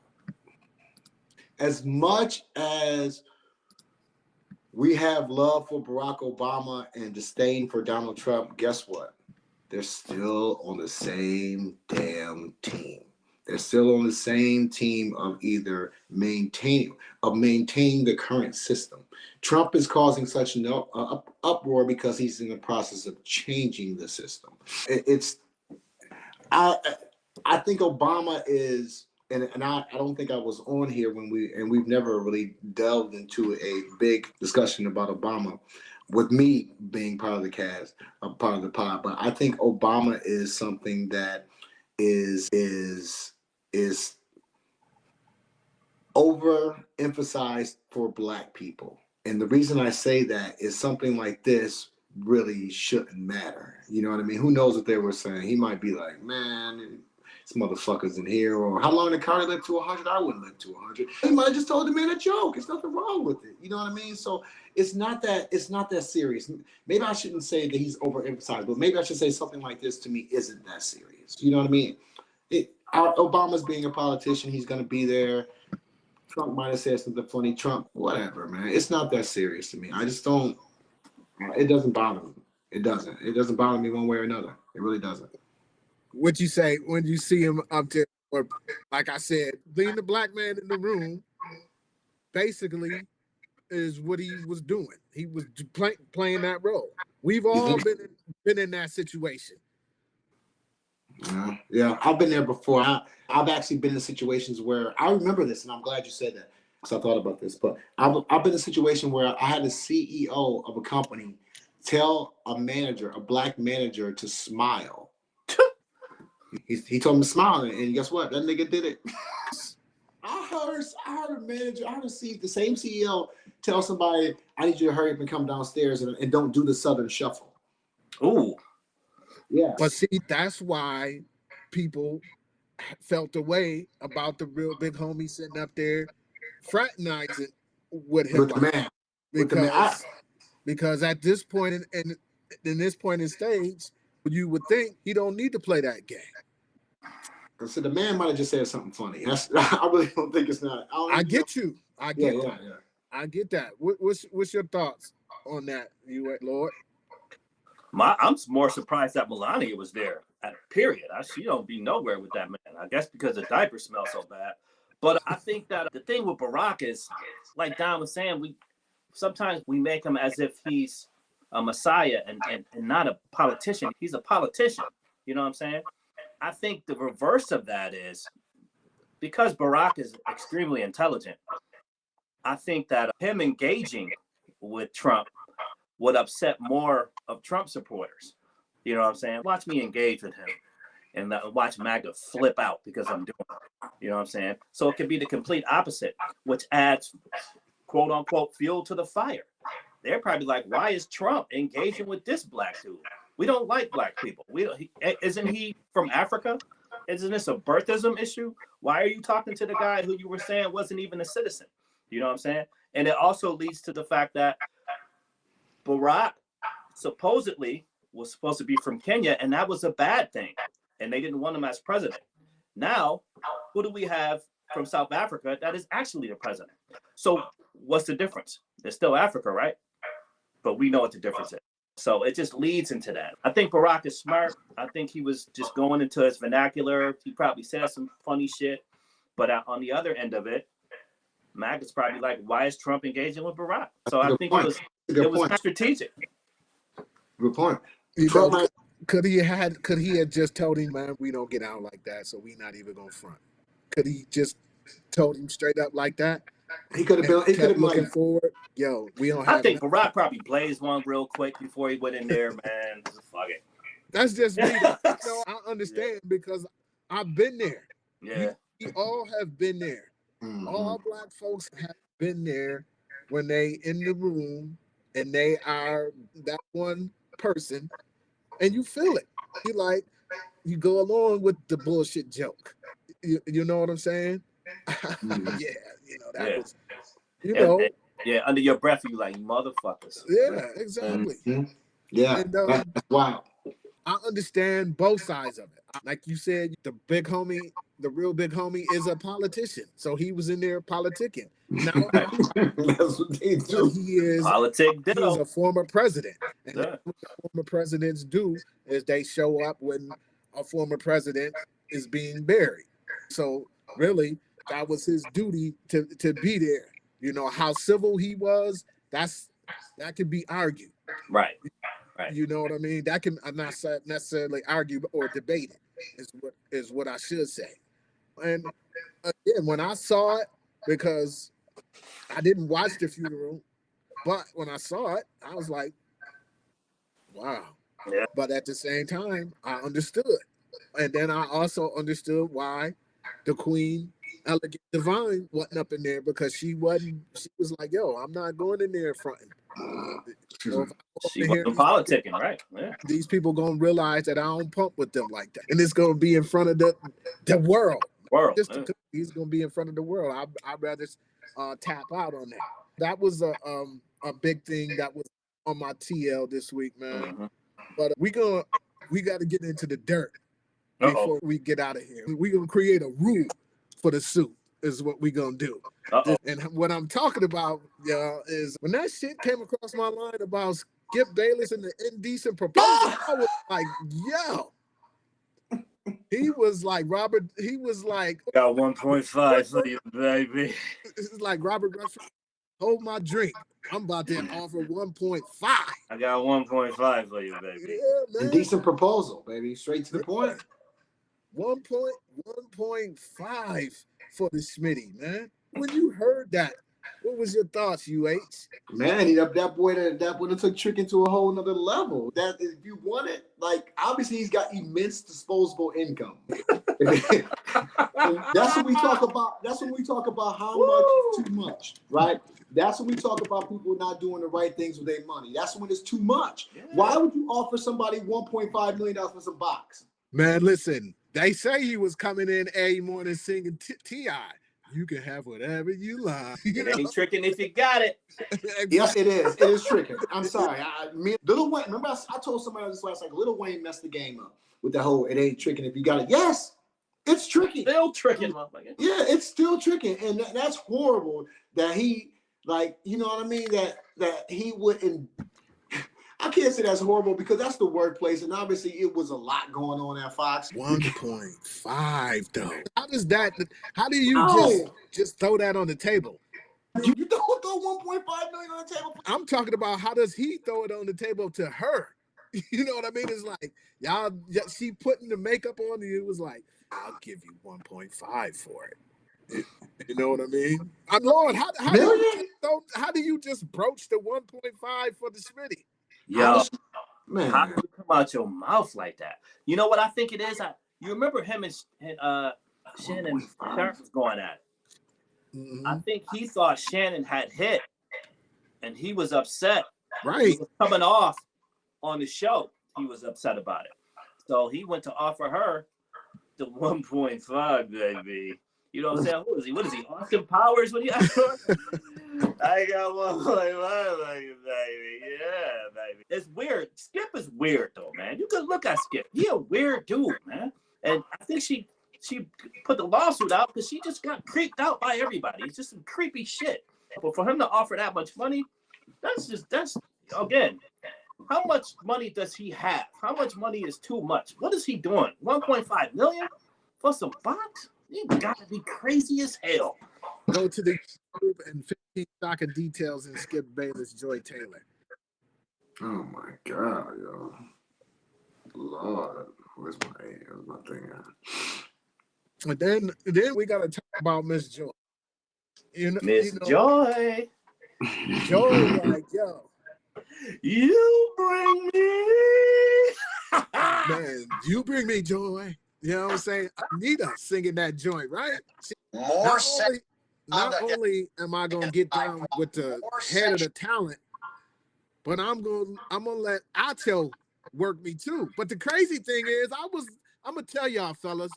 As much as we have love for Barack Obama and disdain for Donald Trump, guess what? They're still on the same damn team. They're still on the same team of either maintaining the current system. Trump is causing such an uproar because he's in the process of changing the system. I think Obama is, and I don't think I was on here when we've never really delved into a big discussion about Obama, with me being part of the cast, part of the pod. But I think Obama is something that is overemphasized for Black people. And the reason I say that is something like this really shouldn't matter. You know what I mean? Who knows what they were saying? He might be like, man, this motherfucker's in here. Or how long did Carter live to 100? I wouldn't live to 100. He might have just told the man a joke. There's nothing wrong with it. You know what I mean? So it's not that serious. Maybe I shouldn't say that he's overemphasized, but maybe I should say something like this to me isn't that serious. You know what I mean? Obama's being a politician. He's going to be there. Trump might have said something funny. Trump, whatever, man. It's not that serious to me. I just don't. It doesn't bother me. It doesn't. It doesn't bother me one way or another. It really doesn't. What'd you say when you see him up there? Or, like I said, being the Black man in the room, basically, is what he was doing. He was playing that role. We've all been in that situation. Yeah, I've been there before. I've actually been in situations where I remember this, and I'm glad you said that because I thought about this. But I've been in a situation where I had a CEO of a company tell a manager, a black manager, to smile. He told him to smile, and guess what? That nigga did it. I heard a manager, I heard the same CEO tell somebody, I need you to hurry up and come downstairs and don't do the Southern Shuffle. Ooh. Yeah. But see, that's why people felt the way about the real big homie sitting up there fraternizing with him. With the man. Because at this point in this point in stage, you would think he don't need to play that game. So the man might have just said something funny. I really don't think it's not. I get you. I get that. What's your thoughts on that, you Lord? I'm more surprised that Melania was there. Period. She don't be nowhere with that man. I guess because the diaper smells so bad. But I think that the thing with Barack is, like Don was saying, sometimes we make him as if he's a messiah and not a politician. He's a politician. You know what I'm saying? I think the reverse of that is, because Barack is extremely intelligent, I think that him engaging with Trump would upset more of Trump supporters. You know what I'm saying? Watch me engage with him and watch MAGA flip out because I'm doing it. You know what I'm saying? So it could be the complete opposite, which adds, quote unquote, fuel to the fire. They're probably like, why is Trump engaging with this black dude? We don't like black people. Isn't he from Africa? Isn't this a birthism issue? Why are you talking to the guy who you were saying wasn't even a citizen? You know what I'm saying? And it also leads to the fact that Barack supposedly was supposed to be from Kenya, and that was a bad thing. And they didn't want him as president. Now, who do we have from South Africa that is actually the president? So what's the difference? It's still Africa, right? But we know what the difference is. So it just leads into that. I think Barack is smart. I think he was just going into his vernacular. He probably said some funny shit. But on the other end of it, Mac is probably like, why is Trump engaging with Barack? So I think it was strategic. Good point. Could he have just told him, man, we don't get out like that, so we not even gonna front? Could he just told him straight up like that? He could have been. He could have looking like, forward. Yo, we don't have. I think Barack probably blazed one real quick before he went in there, man. Fuck it. That's just me. I understand because I've been there. Yeah. We all have been there. Mm-hmm. All black folks have been there when they in the room and they are that one person, and you feel it. You go along with the bullshit joke. You know what I'm saying? Mm-hmm. Yeah, that was, Yeah, under your breath, you like, motherfuckers. Yeah, exactly. Mm-hmm. Yeah, and, that's wild. I understand both sides of it. Like you said, the real big homie is a politician. So he was in there politicking. Now, that's what they do. He is a former president. And yeah. what former presidents do is they show up when a former president is being buried. So really, that was his duty to be there. You know, how civil he was, that could be argued. Right. You know what I mean? That can not necessarily argue or debate it, is what I should say. And again, when I saw it, because I didn't watch the funeral, but when I saw it, I was like, wow. Yeah. But at the same time, I understood. And then I also understood why the Queen Elegant Divine wasn't up in there, because she was like, yo, I'm not going in there fronting. So she wasn't politicking, right? Yeah. These people gonna realize that I don't pump with them like that, and it's gonna be in front of the world. He's gonna be in front of the world. I'd rather tap out on that. That was a big thing that was on my TL this week, man. Mm-hmm. But we got to get into the dirt before we get out of here. We're gonna create a rule for the suit. Is what we gonna do. And what I'm talking about, y'all, is when that shit came across my line about Skip Bayless and the indecent proposal, I was like, yo. He was like Robert. He was like, got 1.5 for you, baby. It's like Robert Redford. Hold my drink. I'm about to offer 1.5. I got 1.5 for you, baby. Yeah, man. Indecent proposal, baby. Straight to the point. 1.5 for the Smitty, man. When you heard that, What was your thoughts, UH? Man, that boy that took Trick into a whole nother level. That if you want it, like obviously he's got immense disposable income. And that's when we talk about. That's when we talk about how much is too much, right? That's when we talk about people not doing the right things with their money. That's when it's too much. Yeah. Why would you offer somebody $1.5 million for some box? Man, listen, they say he was coming in every morning singing T.I. You can have whatever you like. You It ain't tricking if you got it. Yes, it is. It is tricking. I'm sorry. Lil Wayne, remember I told somebody this last night, Lil Wayne messed the game up with the whole it ain't tricking if you got it. Yes, it's tricky. Still tricking, motherfucker. Yeah, it's still tricking. And that's horrible that he, like, you know what I mean? That he wouldn't. I can't say that's horrible because that's the workplace, and obviously it was a lot going on at Fox. 1.5 though. How do you just throw that on the table? You don't throw $1.5 million on the table. I'm talking about how does he throw it on the table to her? You know what I mean? It's like she putting the makeup on you. It was like, I'll give you 1.5 for it. You know what I mean? I'm Lord. How do you just broach the 1.5 for the Smitty? Yo, Man, how do you come out your mouth like that? You know what I think it is? You remember him and Shannon Sharp was going at it. Mm-hmm. I think he thought Shannon had hit, and he was upset. Right. He was coming off on the show. He was upset about it. So he went to offer her the 1.5, baby. You know what I'm saying? Who is he? What is he? Austin Powers? What do you ask for? I got 1.5, baby. Yeah, baby. It's weird. Skip is weird, though, man. You could look at Skip. He a weird dude, man. And I think she put the lawsuit out because she just got creeped out by everybody. It's just some creepy shit. But for him to offer that much money, that's again, how much money does he have? How much money is too much? What is he doing? 1.5 million for some box? You gotta be crazy as hell. Go to the group and 15 soccer details and skip Bayless, Joy Taylor. oh my God, yo, Lord, where's my thing at? And then we gotta talk about Miss Joy. Miss Joy. Joy, like, yo, you bring me. man, you bring me joy. You know what I'm saying? Anita singing that joint, right? Not only am I gonna get down with the head of the talent, but I'm gonna let Acho work me too. But the crazy thing is, I'm gonna tell y'all fellas,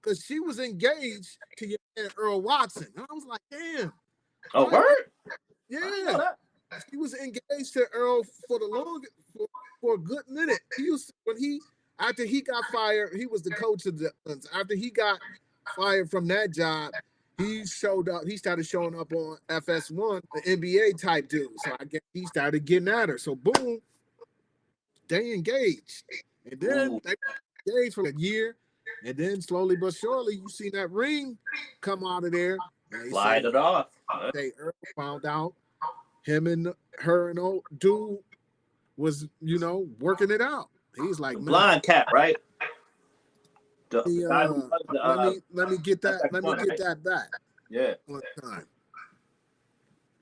because she was engaged to your man Earl Watson. And I was like, damn. Oh, word? Yeah. She was engaged to Earl for a good minute. After he got fired, he was the coach of the. After he got fired from that job, he showed up. He started showing up on FS1, the NBA type dude. So I guess he started getting at her. So boom, they engaged, and then they engaged for a year, and then slowly but surely, you see that ring come out of there. Slide it off. They Earl found out him and her and old dude was, working it out. He's like, man, blind cat, right? let me get that. Let me get that back. Yeah. One time.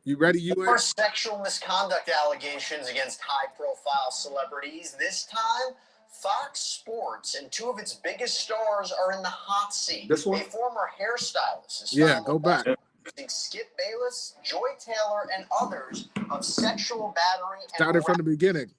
You ready? More sexual misconduct allegations against high-profile celebrities. This time, Fox Sports and two of its biggest stars are in the hot seat. This one? A former hairstylist is Go back. accusing Skip Bayless, Joy Taylor, and others of sexual battery. Started from the beginning.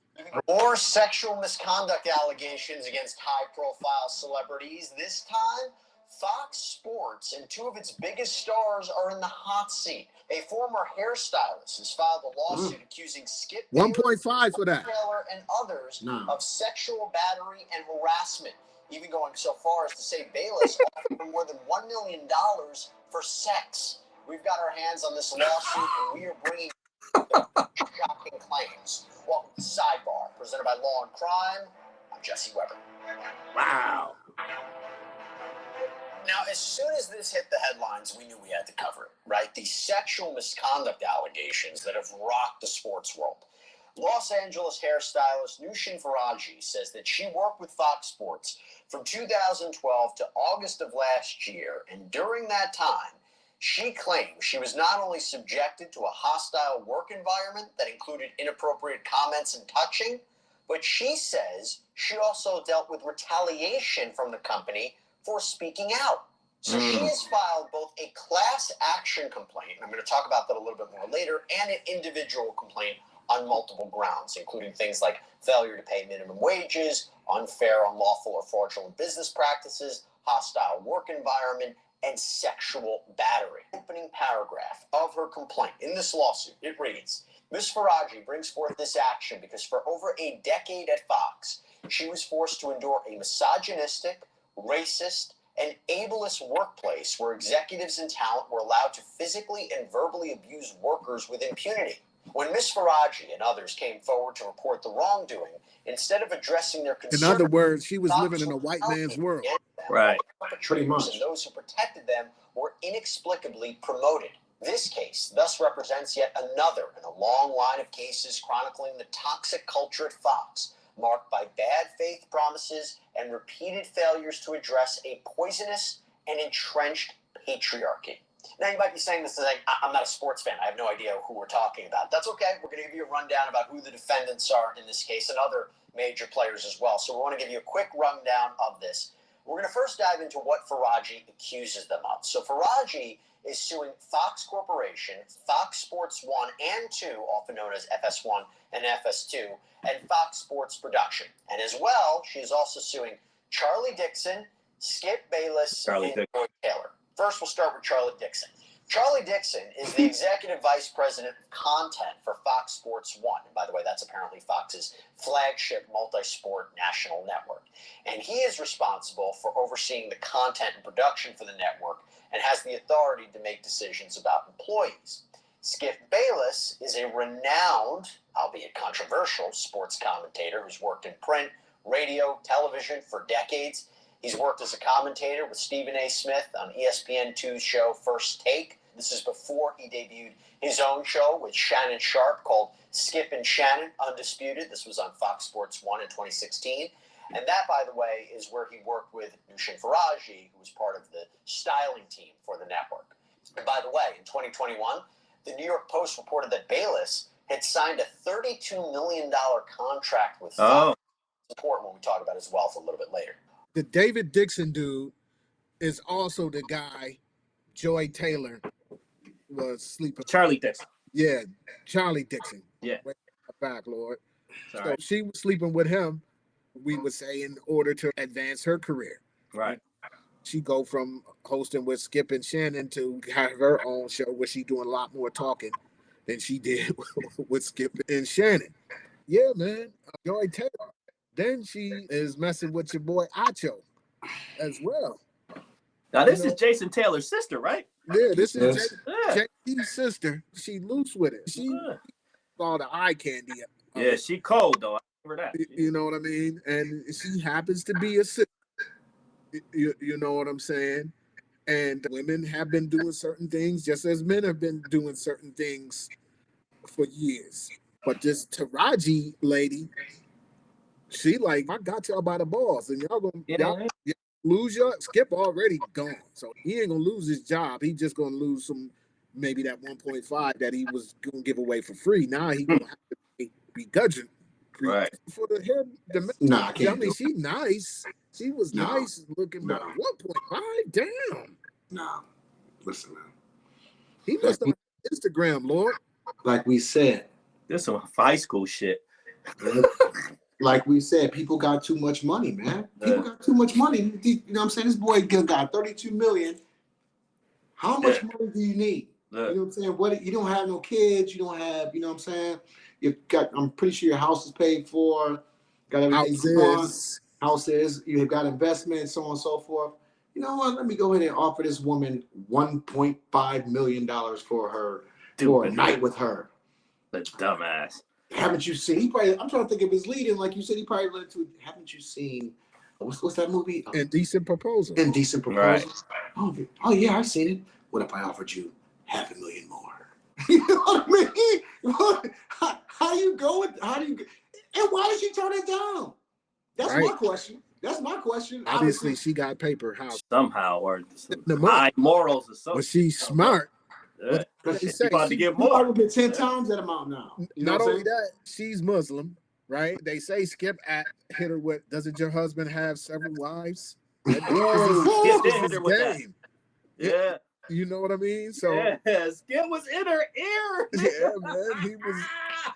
More sexual misconduct allegations against high-profile celebrities. This time, Fox Sports and two of its biggest stars are in the hot seat. A former hairstylist has filed a lawsuit accusing Skip 1.5 for that. Taylor and others of sexual battery and harassment, even going so far as to say Bayless offered more than $1 million for sex. We've got our hands on this lawsuit, and we are bringing shocking claims. Welcome to Sidebar, presented by Law and Crime. I'm Jesse Weber. Wow. Now, as soon as this hit the headlines, we knew we had to cover it, right? These sexual misconduct allegations that have rocked the sports world. Los Angeles hairstylist Nushin Faraji says that she worked with Fox Sports from 2012 to August of last year, and during that time, She claims she was not only subjected to a hostile work environment that included inappropriate comments and touching, but she says she also dealt with retaliation from the company for speaking out. So she has filed both a class action complaint, and I'm going to talk about that a little bit more later, and an individual complaint on multiple grounds, including things like failure to pay minimum wages, unfair, unlawful, or fraudulent business practices, hostile work environment, and sexual battery. Opening paragraph of her complaint in this lawsuit, it reads, Ms. Faraji brings forth this action because for over a decade at Fox, she was forced to endure a misogynistic, racist, and ableist workplace where executives and talent were allowed to physically and verbally abuse workers with impunity. When Ms. Faraji and others came forward to report the wrongdoing, instead of addressing their concerns, In other words, she was living in a white man's world. Right. Pretty much. And those who protected them were inexplicably promoted. This case thus represents yet another in a long line of cases chronicling the toxic culture at Fox, marked by bad faith promises and repeated failures to address a poisonous and entrenched patriarchy. Now, you might be saying this like, I'm not a sports fan. I have no idea who we're talking about. That's okay. We're going to give you a rundown about who the defendants are in this case and other major players as well. So we want to give you a quick rundown of this. We're going to first dive into what Faraji accuses them of. So Faraji is suing Fox Corporation, Fox Sports 1 and 2, often known as FS1 and FS2, and Fox Sports Production. And as well, she is also suing Charlie Dixon, Skip Bayless, and Roy Taylor. First, we'll start with Charlie Dixon. Charlie Dixon is the executive vice president of content for Fox Sports 1. And by the way, that's apparently Fox's flagship multi-sport national network. And he is responsible for overseeing the content and production for the network and has the authority to make decisions about employees. Skip Bayless is a renowned, albeit controversial, sports commentator who's worked in print, radio, television for decades. He's worked as a commentator with Stephen A. Smith on ESPN2's show First Take. This is before he debuted his own show with Shannon Sharp called Skip and Shannon Undisputed. This was on Fox Sports 1 in 2016. And that, by the way, is where he worked with Nushin Faraji, who was part of the styling team for the network. And by the way, in 2021, the New York Post reported that Bayless had signed a $32 million contract with Fox. It's important when we talk about his wealth a little bit later. The David Dixon dude is also the guy Joy Taylor was sleeping. Charlie Dixon. Yeah, Charlie Dixon. Yeah. Wait, back, Lord. Sorry. So she was sleeping with him, we would say, in order to advance her career. Right. She go from hosting with Skip and Shannon to have her own show where she doing a lot more talking than she did with Skip and Shannon. Yeah, man. Joy Taylor. Then she is messing with your boy Acho as well. Now, this is Jason Taylor's sister, right? Yeah, this is Yeah. JT's sister. She loose with it. She saw the eye candy. Yeah, she cold, though. I remember that. You know what I mean? And she happens to be a sister. You know what I'm saying? And women have been doing certain things just as men have been doing certain things for years. But this Taraji lady, she like, I got y'all by the balls, and y'all gonna lose your Skip already gone, so he ain't gonna lose his job. He just gonna lose maybe that 1.5 that he was gonna give away for free. Now he gonna have to be begrudging Right. for the hair. Nah, I can't. I mean, she nice. She was nice looking, but 1.5, damn. Nah, listen, man. He must have Instagram, Lord. Like we said, This is some high school shit. like we said, people got too much money, man. People got too much money. You know what I'm saying? This boy got 32 million. How much money do you need? You know what I'm saying? What, you don't have no kids. You don't have, you know what I'm saying? You've got, I'm pretty sure your house is paid for. Got everything. Houses. You have got investments, so on and so forth. You know what? Let me go ahead and offer this woman $1.5 million for her, for a night with her. The dumbass. Haven't you seen? He probably. I'm trying to think of his lead, and like you said, he probably led to. Haven't you seen? What's that movie? Indecent Proposal. Indecent Proposal. Right. Oh yeah, I've seen it. What if I offered you $500,000 more? You know what I mean? What? How do you go with? How do you? And why did she turn it down? That's my question. That's my question. Obviously, she got paper. How? Somehow, or some The money. high morals or something. But she's smart. Yeah. What they She say, about to she- get You more. probably get 10 times that amount now. You know Not what I'm only saying? that, she's Muslim, right? They say Skip hit her with, doesn't your husband have several wives? Ooh, Skip did This hit is her with that. game. Yeah. You know what I mean? So Yeah, Skip was in her ear. yeah, man,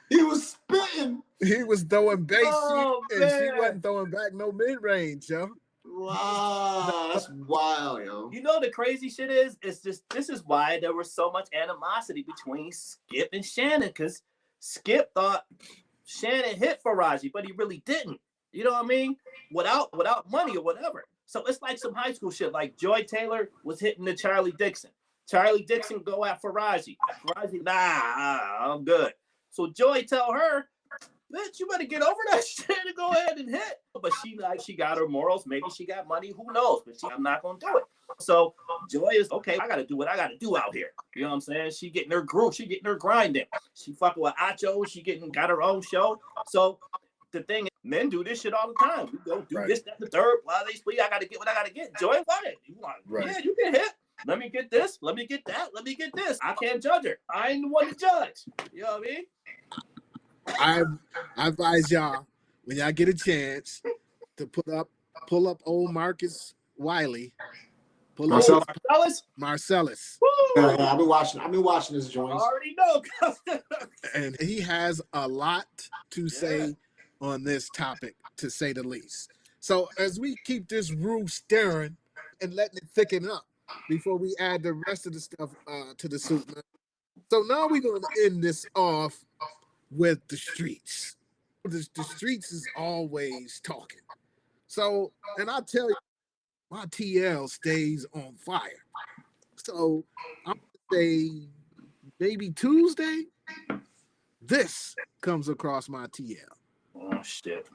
He was spitting. he was throwing base Oh, and she man. wasn't throwing back no mid range, yo. Wow, that's wild, yo. You know the crazy shit is, it's just this is why there was so much animosity between Skip and Shannon, because Skip thought Shannon hit Faraji, but he really didn't. You know what I mean? Without money or whatever. So it's like some high school shit. Like Joy Taylor was hitting the Charlie Dixon. Charlie Dixon go at Faraji. Faraji, nah, I'm good. So Joy tell her, bitch, you better get over that shit and go ahead and hit. But she got her morals. Maybe she got money. Who knows? But I'm not gonna do it. So Joy is okay. I gotta do what I gotta do out here. You know what I'm saying? She getting her groove. She getting her grinding. She fucking with Acho. She got her own show. So the thing is, men do this shit all the time. We go do this, that, the third. Blah, they speak. I gotta get what I gotta get. Joy, fuck it. You like, yeah, you can hit. Let me get this. Let me get that. Let me get this. I can't judge her. I ain't the one to judge. You know what I mean? I advise y'all when y'all get a chance to pull up old Marcus Wiley, pull up Marcellus. Yeah, I've been watching this joint. I already know. And he has a lot to say on this topic, to say the least. So as we keep this roux stirring and letting it thicken up before we add the rest of the stuff to the soup. So now we're going to end this off with the streets. The streets is always talking. So, and I tell you, my TL stays on fire. So I'm going to say maybe Tuesday, this comes across my TL. Oh, shit.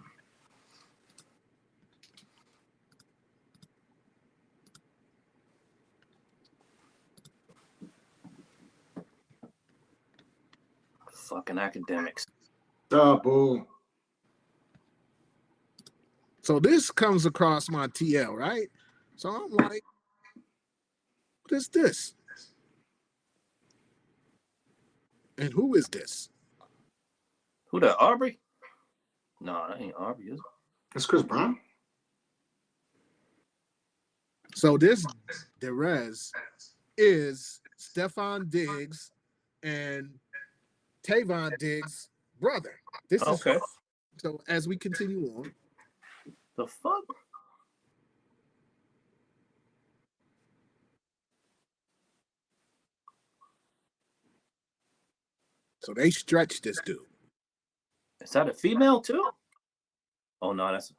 Fucking academics. Oh, boo. So this comes across my TL, right? So I'm like, what is this? And who is this? Who that? Aubrey? No, that ain't Aubrey, is it? That's Chris Brown. So this Derez is Stephon Diggs and Tavon Diggs' brother. This Okay. is so as we continue on. The fuck? So they stretched this dude. Is that a female too? Oh no, that's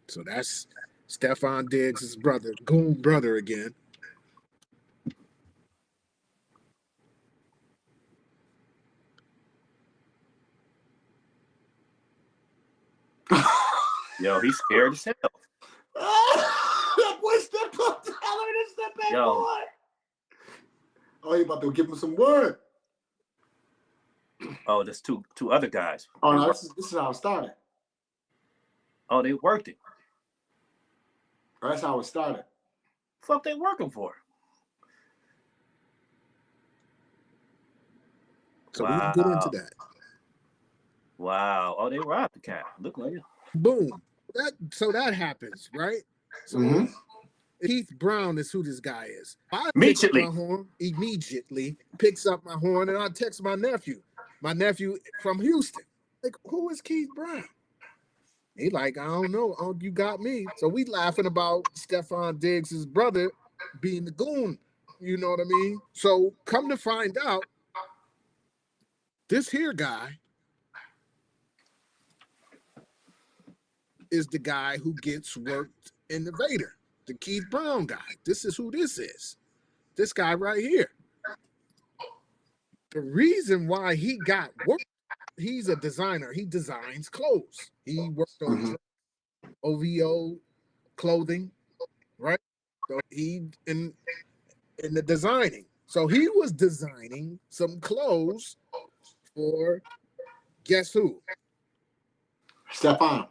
So that's Stephon Diggs' brother, goon brother again. yo, he's scared as hell. That boy stepped up. Tell her to step back, Yo. boy. Oh, he about to give him some word. Oh, there's two other guys. Oh no, this is how it started. Oh, they worked it. Oh, that's how it started. Fuck, they working for? So we can get into that. Wow. Oh, they robbed the cat. Look like it. Boom. That happens, right? So Keith Brown is who this guy is. I pick up my horn, immediately picks up my horn, and I text my nephew from Houston. Like, who is Keith Brown? He like, I don't know. Oh, you got me. So we laughing about Stephon Diggs' brother being the goon. You know what I mean? So come to find out, this here guy is the guy who gets worked in the Vader, the Keith Brown guy. This is who this is. This guy right here. The reason why he got work, he's a designer. He designs clothes. He worked on OVO clothing, right? So he in the designing. So he was designing some clothes for guess who? Stephon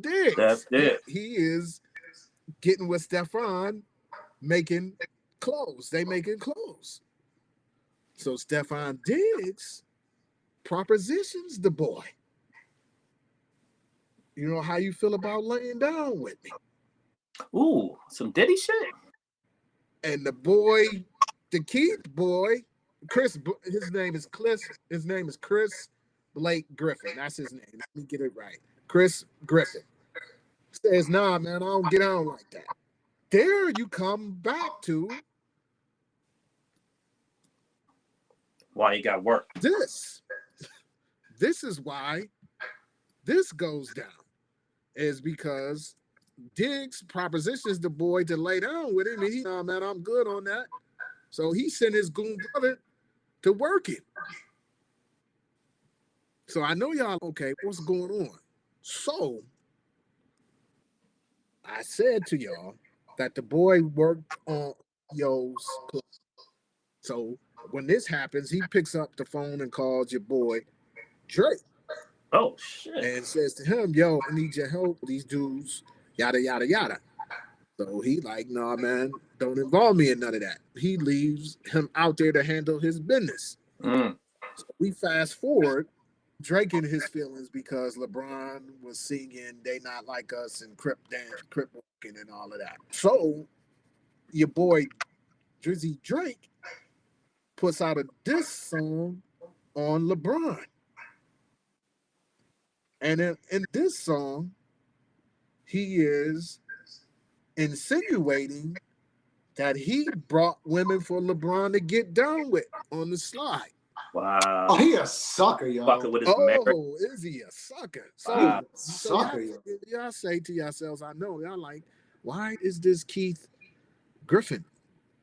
Diggs. That's it. He is getting with Stephon, making clothes. They making clothes. So Stephon Diggs propositions the boy. You know how you feel about laying down with me. Ooh, some Diddy shit. And the boy, the Keith boy, Chris, his name is Chris Blake Griffin. That's his name. Let me get it right. Chris Griffin says, nah, man, I don't get on like that. There you come back to Why he got work. this. This is why this goes down, is because Diggs propositions the boy to lay down with him, and he, nah, man, I'm good on that. So he sent his goon brother to work it. So I know y'all, okay, what's going on? So I said to y'all that the boy worked on Yo's clothes. So when this happens, he picks up the phone and calls your boy Drake Oh shit. and says to him, yo, I need your help. These dudes, yada, yada, yada. So he like, nah, man, don't involve me in none of that. He leaves him out there to handle his business. Mm. So we fast forward, Drake in his feelings because LeBron was singing "They Not Like Us" and Crip walking and all of that. So your boy Drizzy Drake puts out a diss song on LeBron. And in this song, he is insinuating that he brought women for LeBron to get down with on the slide. Wow. Oh, he a sucker, yo. Fucking with his marriage. Oh, is he a sucker? So, Wow. Sucker, yo. y'all say to yourselves, I know, y'all like, why is this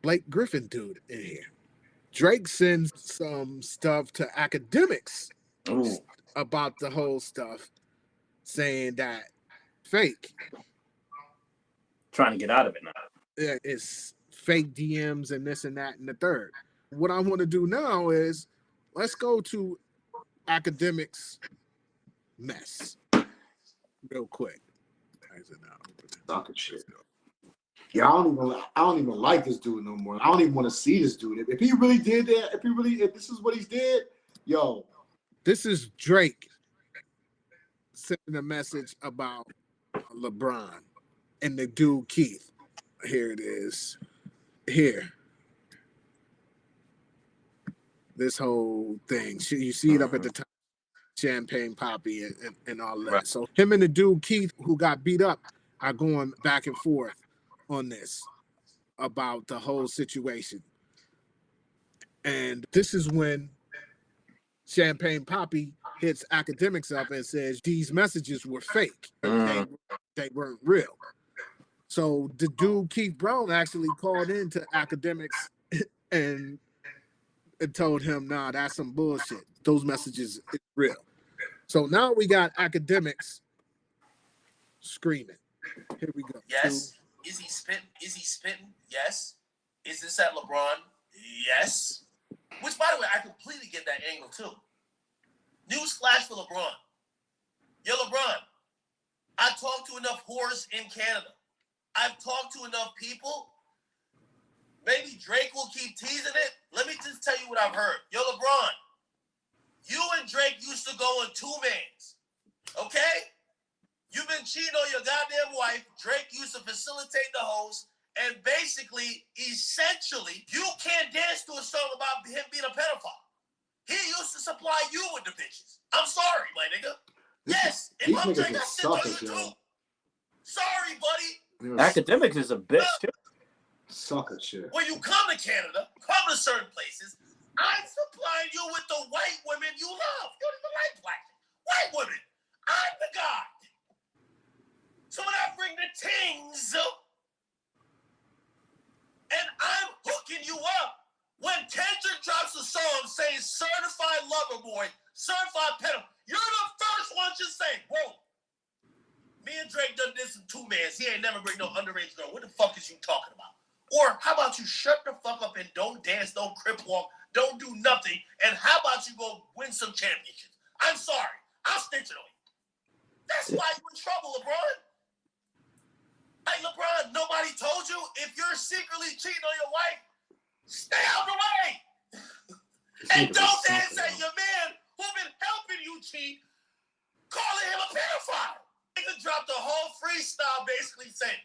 Blake Griffin dude in here? Drake sends some stuff to academics Ooh. about the whole stuff, saying that fake. Trying to get out of it now. It's fake DMs and this and that and the third. What I want to do now is let's go to academics mess real quick. Sucker shit. Yeah, I don't even like this dude no more. I don't even want to see this dude. If he really did that, if this is what he did, yo. This is Drake sending a message about LeBron and the dude Keith. Here it is. Here. This whole thing. You see it up at the top. Champagne Poppy and all that. Right. So him and the dude Keith, who got beat up, are going back and forth on this about the whole situation. And this is when Champagne Poppy hits academics up and says these messages were fake. They weren't real. So the dude Keith Brown actually called into academics and told him, nah, that's some bullshit. Those messages is real. So now we got academics screaming. Here we go. Yes. Is he spitting? Yes. Is this at LeBron? Yes. Which, by the way, I completely get that angle too. Newsflash for LeBron. Yo, LeBron, I talked to enough whores in Canada. I've talked to enough people. Maybe Drake will keep teasing it. Let me just tell you what I've heard. Yo, LeBron, you and Drake used to go in two-mans, okay? You've been cheating on your goddamn wife. Drake used to facilitate the host. And basically, essentially, you can't dance to a song about him being a pedophile. He used to supply you with the bitches. I'm sorry, my nigga. Yes, if I'm Drake, I shit on you too. Sorry, buddy. Academics is a bitch too. Sucker shit. When you come to Canada, come to certain places, I'm supplying you with the white women you love. You don't even like black white women. I'm the guy. So when I bring the tings, and I'm hooking you up. When Kendrick drops a song saying certified lover boy, certified pedo, you're the first one to say, whoa, me and Drake done this in two-mans. He ain't never bring no underage girl. What the fuck is you talking about? Or how about you shut the fuck up and don't dance, don't crip walk, don't do nothing, and how about you go win some championships? I'm sorry. I'll snitching on you. That's why you're in trouble, LeBron. Hey, LeBron, nobody told you if you're secretly cheating on your wife, stay out the way. And don't then say your man who been helping you cheat, calling him a pedophile. Nigga dropped a whole freestyle basically saying,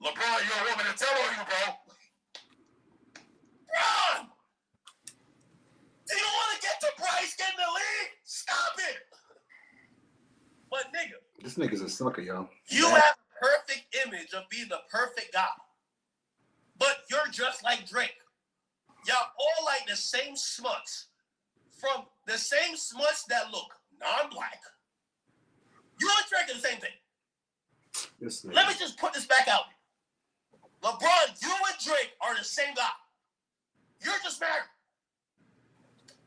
LeBron, you're a woman to tell on you, bro. LeBron! Do you want to get to Bryce getting the league? Stop it! But nigga. This nigga's a sucker, yo. You have a perfect image of being the perfect guy. But you're just like Drake. Y'all all like the same smuts. From the same smuts that look non-black. You and Drake are the same thing. Let me just put this back out. LeBron, you and Drake are the same guy. You're just married.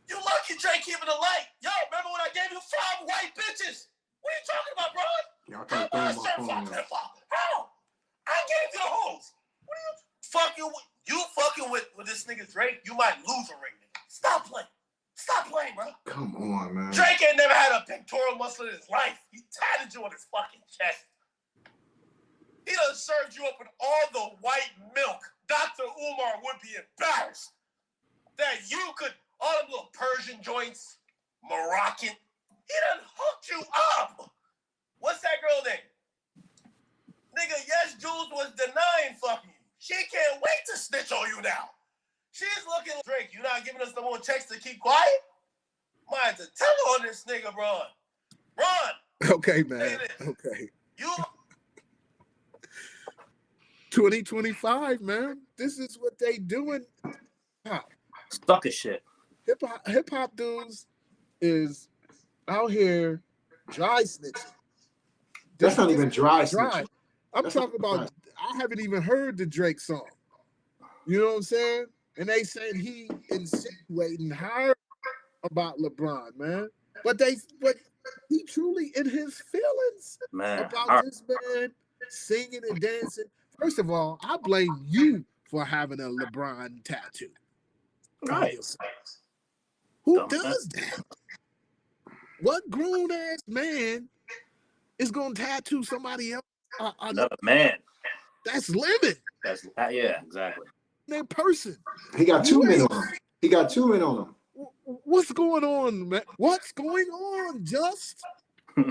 You lucky Drake keeping the light. Yo, remember when I gave you 5 white bitches? What are you talking about, bro? Y'all can't throw my phone. How? I gave you the hoes. What are you fucking with this nigga Drake? You might lose a ring, nigga. Stop playing. Stop playing, bro. Come on, man. Drake ain't never had a pectoral muscle in his life. He tatted you on his fucking chest. He done served you up with all the white milk. Dr. Umar would be embarrassed that you could, all them little Persian joints, Moroccan. He done hooked you up. What's that girl name? Nigga, yes, Jules was denying fucking you. She can't wait to snitch on you now. She's looking like Drake. You not giving us no more checks to keep quiet? Mind to tell on this nigga, Bron. Bron. Okay, man. Okay. You 2025, man. This is what they doing. Sucker shit. Hip hop dudes is out here dry snitching. That's not even dry snitching. I'm talking about. I haven't even heard the Drake song. You know what I'm saying? And they saying he insinuating her about LeBron, man. But he truly in his feelings about this man singing and dancing. First of all, I blame you for having a LeBron tattoo. Right. Who does that? What grown ass man is gonna tattoo somebody else? Another man. That's living. That's yeah, exactly. That person. He got 2 men on him. He got 2 men on him. What's going on, man? What's going on, Just?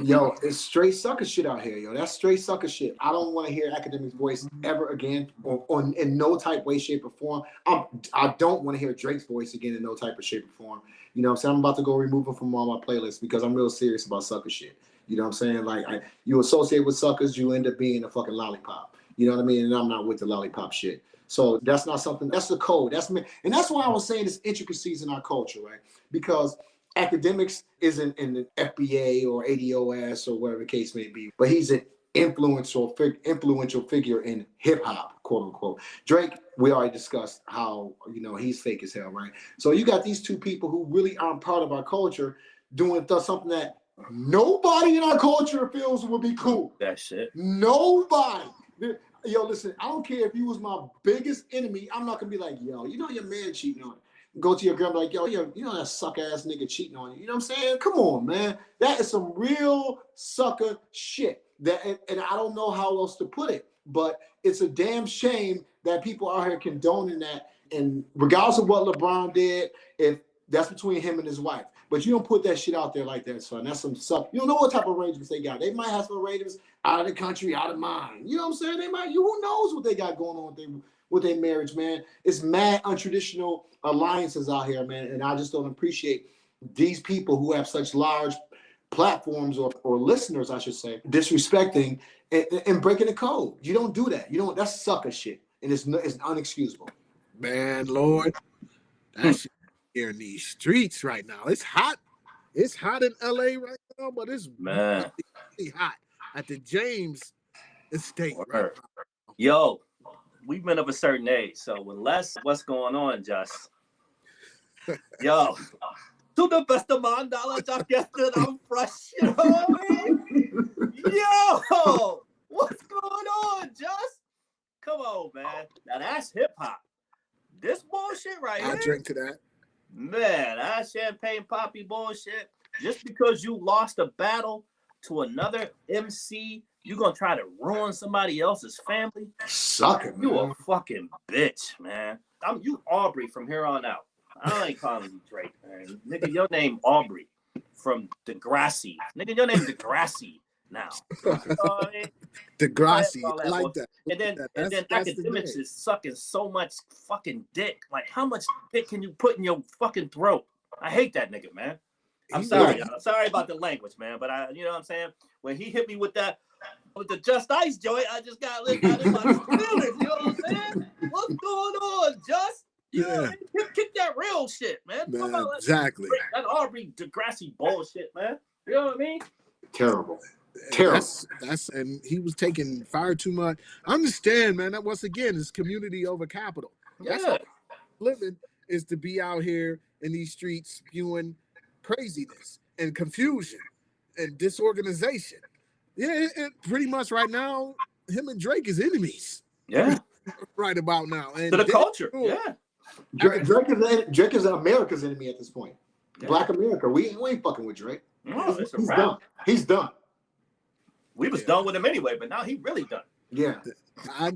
Yo, it's straight sucker shit out here, yo. That's straight sucker shit. I don't want to hear Academic's voice ever again, or in no type, way, shape, or form. I don't want to hear Drake's voice again in no type of shape or form. You know what I'm saying? I'm about to go remove him from all my playlists because I'm real serious about sucker shit. You know what I'm saying? Like, you associate with suckers, you end up being a fucking lollipop. You know what I mean? And I'm not with the lollipop shit. So that's not something, that's the code. That's me. And that's why I was saying this intricacies in our culture, right? Because Academics isn't in the FBA or ADOS or whatever the case may be, but he's an influential figure in hip hop, quote unquote. Drake, we already discussed how, you know, he's fake as hell, right? So you got these 2 people who really aren't part of our culture doing something that nobody in our culture feels would be cool. That shit. Nobody. Yo, listen, I don't care if you was my biggest enemy. I'm not gonna be like, yo, you know your man cheating on you. Go to your girl and be like, yo, you know that suck ass nigga cheating on you. You know what I'm saying? Come on, man. That is some real sucker shit. And I don't know how else to put it, but it's a damn shame that people out here condoning that. And regardless of what LeBron did, if that's between him and his wife. But you don't put that shit out there like that, son. That's some suck. You don't know what type of arrangements they got. They might have some arrangements out of the country, out of mind. You know what I'm saying? They might. Who knows what they got going on with their marriage, man? It's mad untraditional alliances out here, man. And I just don't appreciate these people who have such large platforms or listeners, I should say, disrespecting and breaking the code. You don't do that. You don't. That's sucker shit, and it's unexcusable. Man, Lord, that shit here in these streets right now. It's hot. It's hot in LA right now, but it's really hot at the James estate right now. Yo, we've been of a certain age, so unless what's going on, Just yo, to the best of my knowledge, I guess that I'm fresh. You know what I mean? Yo, what's going on, Just? Come on, man. Now that's hip hop. This bullshit right here. I drink to that. Man, that champagne poppy bullshit. Just because you lost a battle to another MC, you gonna try to ruin somebody else's family? Sucker, man. You a fucking bitch, man. You Aubrey from here on out. I ain't calling you Drake, man. Nigga, your name Aubrey from Degrassi. Nigga, your name Degrassi now. You know what I mean? Degrassi, All that I like bullshit. that. And then That's the academics name. is sucking so much fucking dick. Like, how much dick can you put in your fucking throat? I hate that nigga, man. I'm sorry, y'all. I'm sorry about the language, man. But you know what I'm saying? When he hit me with the Just Ice joint, I just got in my feelings. You know what I'm saying? What's going on, Just? You know what I mean? Kick that real shit, man. Man, exactly. That Aubrey Degrassi bullshit, man. You know what I mean? Terrible. That's and he was taking fire too much. I understand, man. That once again is community over capital. That's Yeah. all living is to be out here in these streets spewing craziness and confusion and disorganization. Yeah, it pretty much right now, him and Drake is enemies. Yeah. Right about now. And To the they- culture. Yeah. Drake is America's enemy at this point. Yeah. Black America. We ain't fucking with Drake. No, it's a He's wrap. done. He's done. We was done with him anyway, but now he really done. Yeah.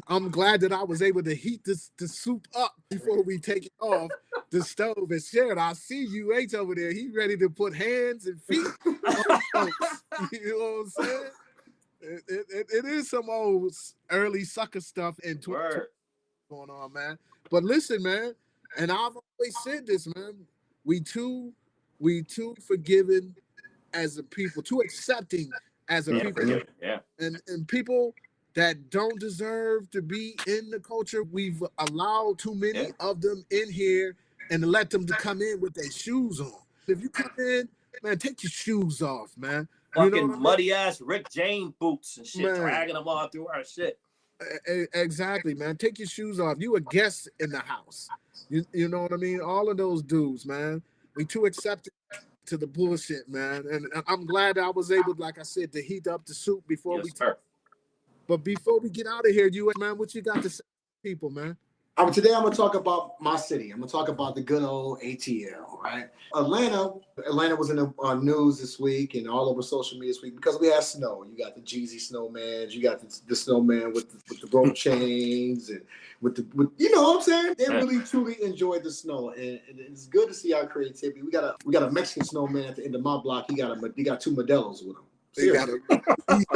I'm glad that I was able to heat the soup up before we take it off the stove and share it. I see UH over there. He ready to put hands and feet on folks. You know what I'm saying? It is some old early sucker stuff in 2020 going on, man. But listen, man, and I've always said this, man. We too forgiving as a people, too accepting as a people. Yeah. And people that don't deserve to be in the culture, we've allowed too many of them in here and let them to come in with their shoes on. If you come in, man, take your shoes off, man. Fucking muddy ass Rick James boots and shit, dragging them all through our shit. Exactly, man. Take your shoes off. You a guest in the house. You know what I mean? All of those dudes, man. We too accepting to the bullshit, man. And I'm glad I was able, like I said, to heat up the soup before But before we get out of here, man, what you got to say to people, man? Today I'm going to talk about my city. I'm going to talk about the good old ATL, right? Atlanta was in the news this week and all over social media this week because we had snow. You got the Jeezy snowman, you got the snowman with the rope chains and with you know what I'm saying? They really truly enjoyed the snow, and it's good to see our creativity. We got a Mexican snowman at the end of my block. He got two Modelos with him. He got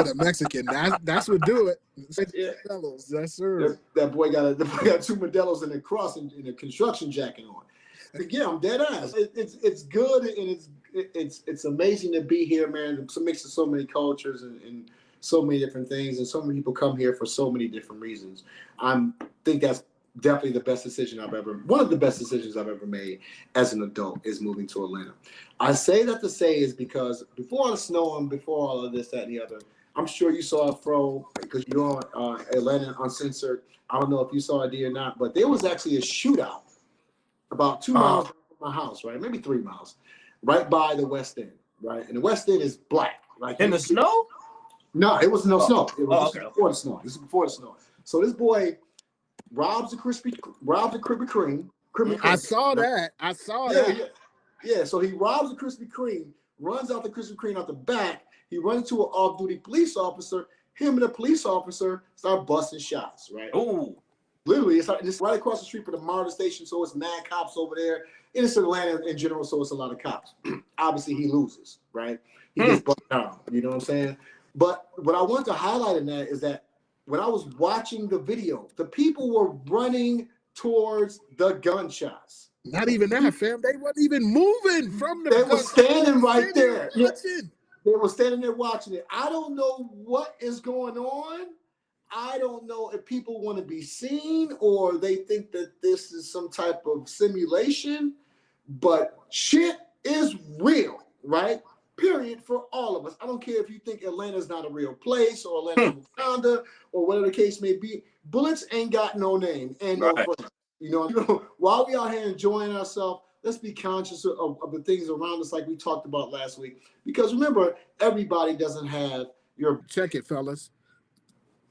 a Mexican. That's what do it. Modelos, yes, sir. That boy got two Modelos and a cross and a construction jacket on. But yeah, I'm dead ass. It's good and it's amazing to be here, man. It's a mix of so many cultures and so many different things, and so many people come here for so many different reasons. I think that's definitely one of the best decisions I've ever made as an adult is moving to Atlanta. I say that to say is because before all the snow and before all of this, that, and the other, I'm sure you saw a Fro because you're on Atlanta Uncensored. I don't know if you saw it or not, but there was actually a shootout about 2 miles from my house, right? Maybe 3 miles, right by the West End, right? And the West End is black. Like in the snow? No, it was no snow. It was before the snow. This is before the snow. So this boy robs a Krispy Kreme. I saw that. Yeah, so he robs a Krispy Kreme, runs out the Krispy Kreme out the back. He runs into an off-duty police officer. Him and the police officer start busting shots, right? Ooh. Literally, it's right across the street from the MARTA station, so it's mad cops over there. And it's Atlanta in general, so it's a lot of cops. Obviously, he loses, right? He gets busted down, you know what I'm saying? But what I want to highlight in that is that when I was watching the video, the people were running towards the gunshots. Not even that, fam. They weren't even moving from the. They were standing right there. Watching. They were standing there watching it. I don't know what is going on. I don't know if people want to be seen or they think that this is some type of simulation, but shit is real, right? Period, for all of us. I don't care if you think Atlanta's not a real place or Atlanta's Wakanda or whatever the case may be. Bullets ain't got no name and no friends. You know, while we out here enjoying ourselves, let's be conscious of the things around us like we talked about last week. Because remember, everybody doesn't have your... Check it, fellas.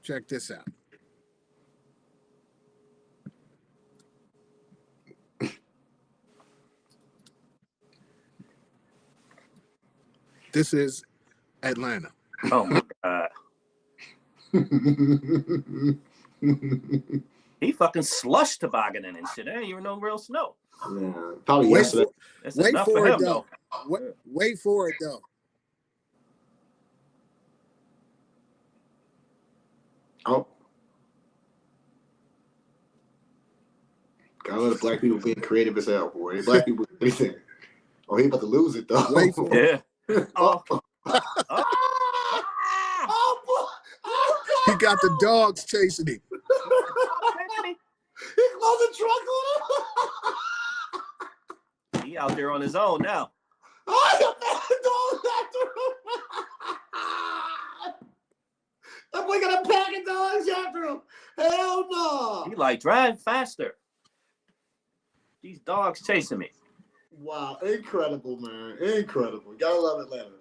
Check this out. This is Atlanta. Oh my God. He fucking slush tobogganing and shit. There ain't even no real snow. Yeah, probably Wait yesterday. That's Wait enough for for it him, though. though. Wait for it though. Oh. Gotta let the black people being creative as hell, boy. Black people anything. Oh, he about to lose it though. Wait for it. Yeah. Oh. Oh. Oh, boy. He got the dogs chasing him. He closed the trunk on him. He out there on his own now. Oh, the dog after him. That boy got a pack of dogs after him. Hell no. He like, drive faster. These dogs chasing me. Wow, incredible, man. Incredible. Gotta love Atlanta.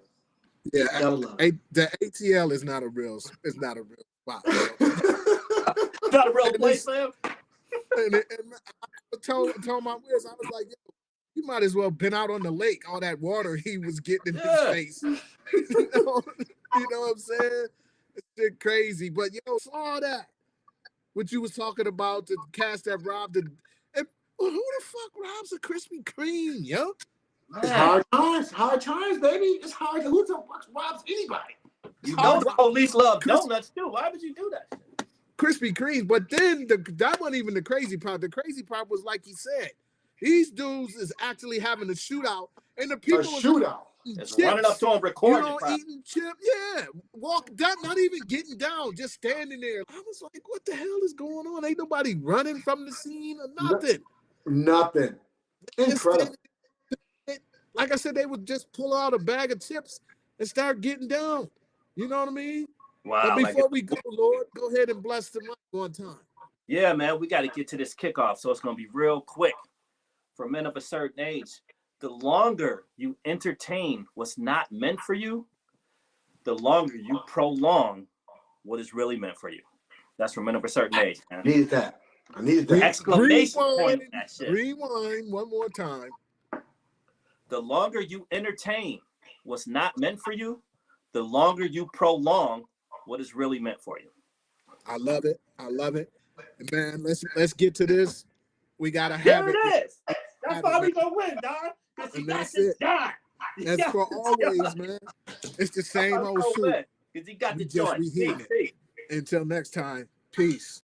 Yeah, Gotta love it. the ATL is not a real spot. Bro. Not a real place, Sam. And I told my whiz, I was like, yo, you might as well been out on the lake. All that water he was getting in his face. You know what I'm saying? It's shit crazy. But yo, saw that. What you was talking about, the cast that robbed the. And who the fuck robs a Krispy Kreme, yo? It's hard times, baby. It's hard. Who the fuck robs anybody? You know the police love donuts too. Why would you do that? Krispy Kreme, but then that wasn't even the crazy part. The crazy part was, like he said, these dudes is actually having a shootout, and the people Just running up to him, recording. eating chips, walk down, not even getting down, just standing there. I was like, what the hell is going on? Ain't nobody running from the scene or nothing. Nothing. Incredible. Like I said, they would just pull out a bag of chips and start getting down. You know what I mean? Wow. But before we go, Lord, go ahead and bless them up one time. Yeah, man, we got to get to this kickoff, so it's going to be real quick. For men of a certain age, the longer you entertain what's not meant for you, the longer you prolong what is really meant for you. That's for men of a certain age, man. I needed that. Exclamation point in that shit. Rewind one more time. The longer you entertain what's not meant for you, the longer you prolong what is really meant for you. I love it. And man, let's get to this. We gotta have there it is. That's why we gonna win, dog. And that's it. That's for always, man. It's the same old suit. Because he got the We just joint. reheating it. Until next time, peace.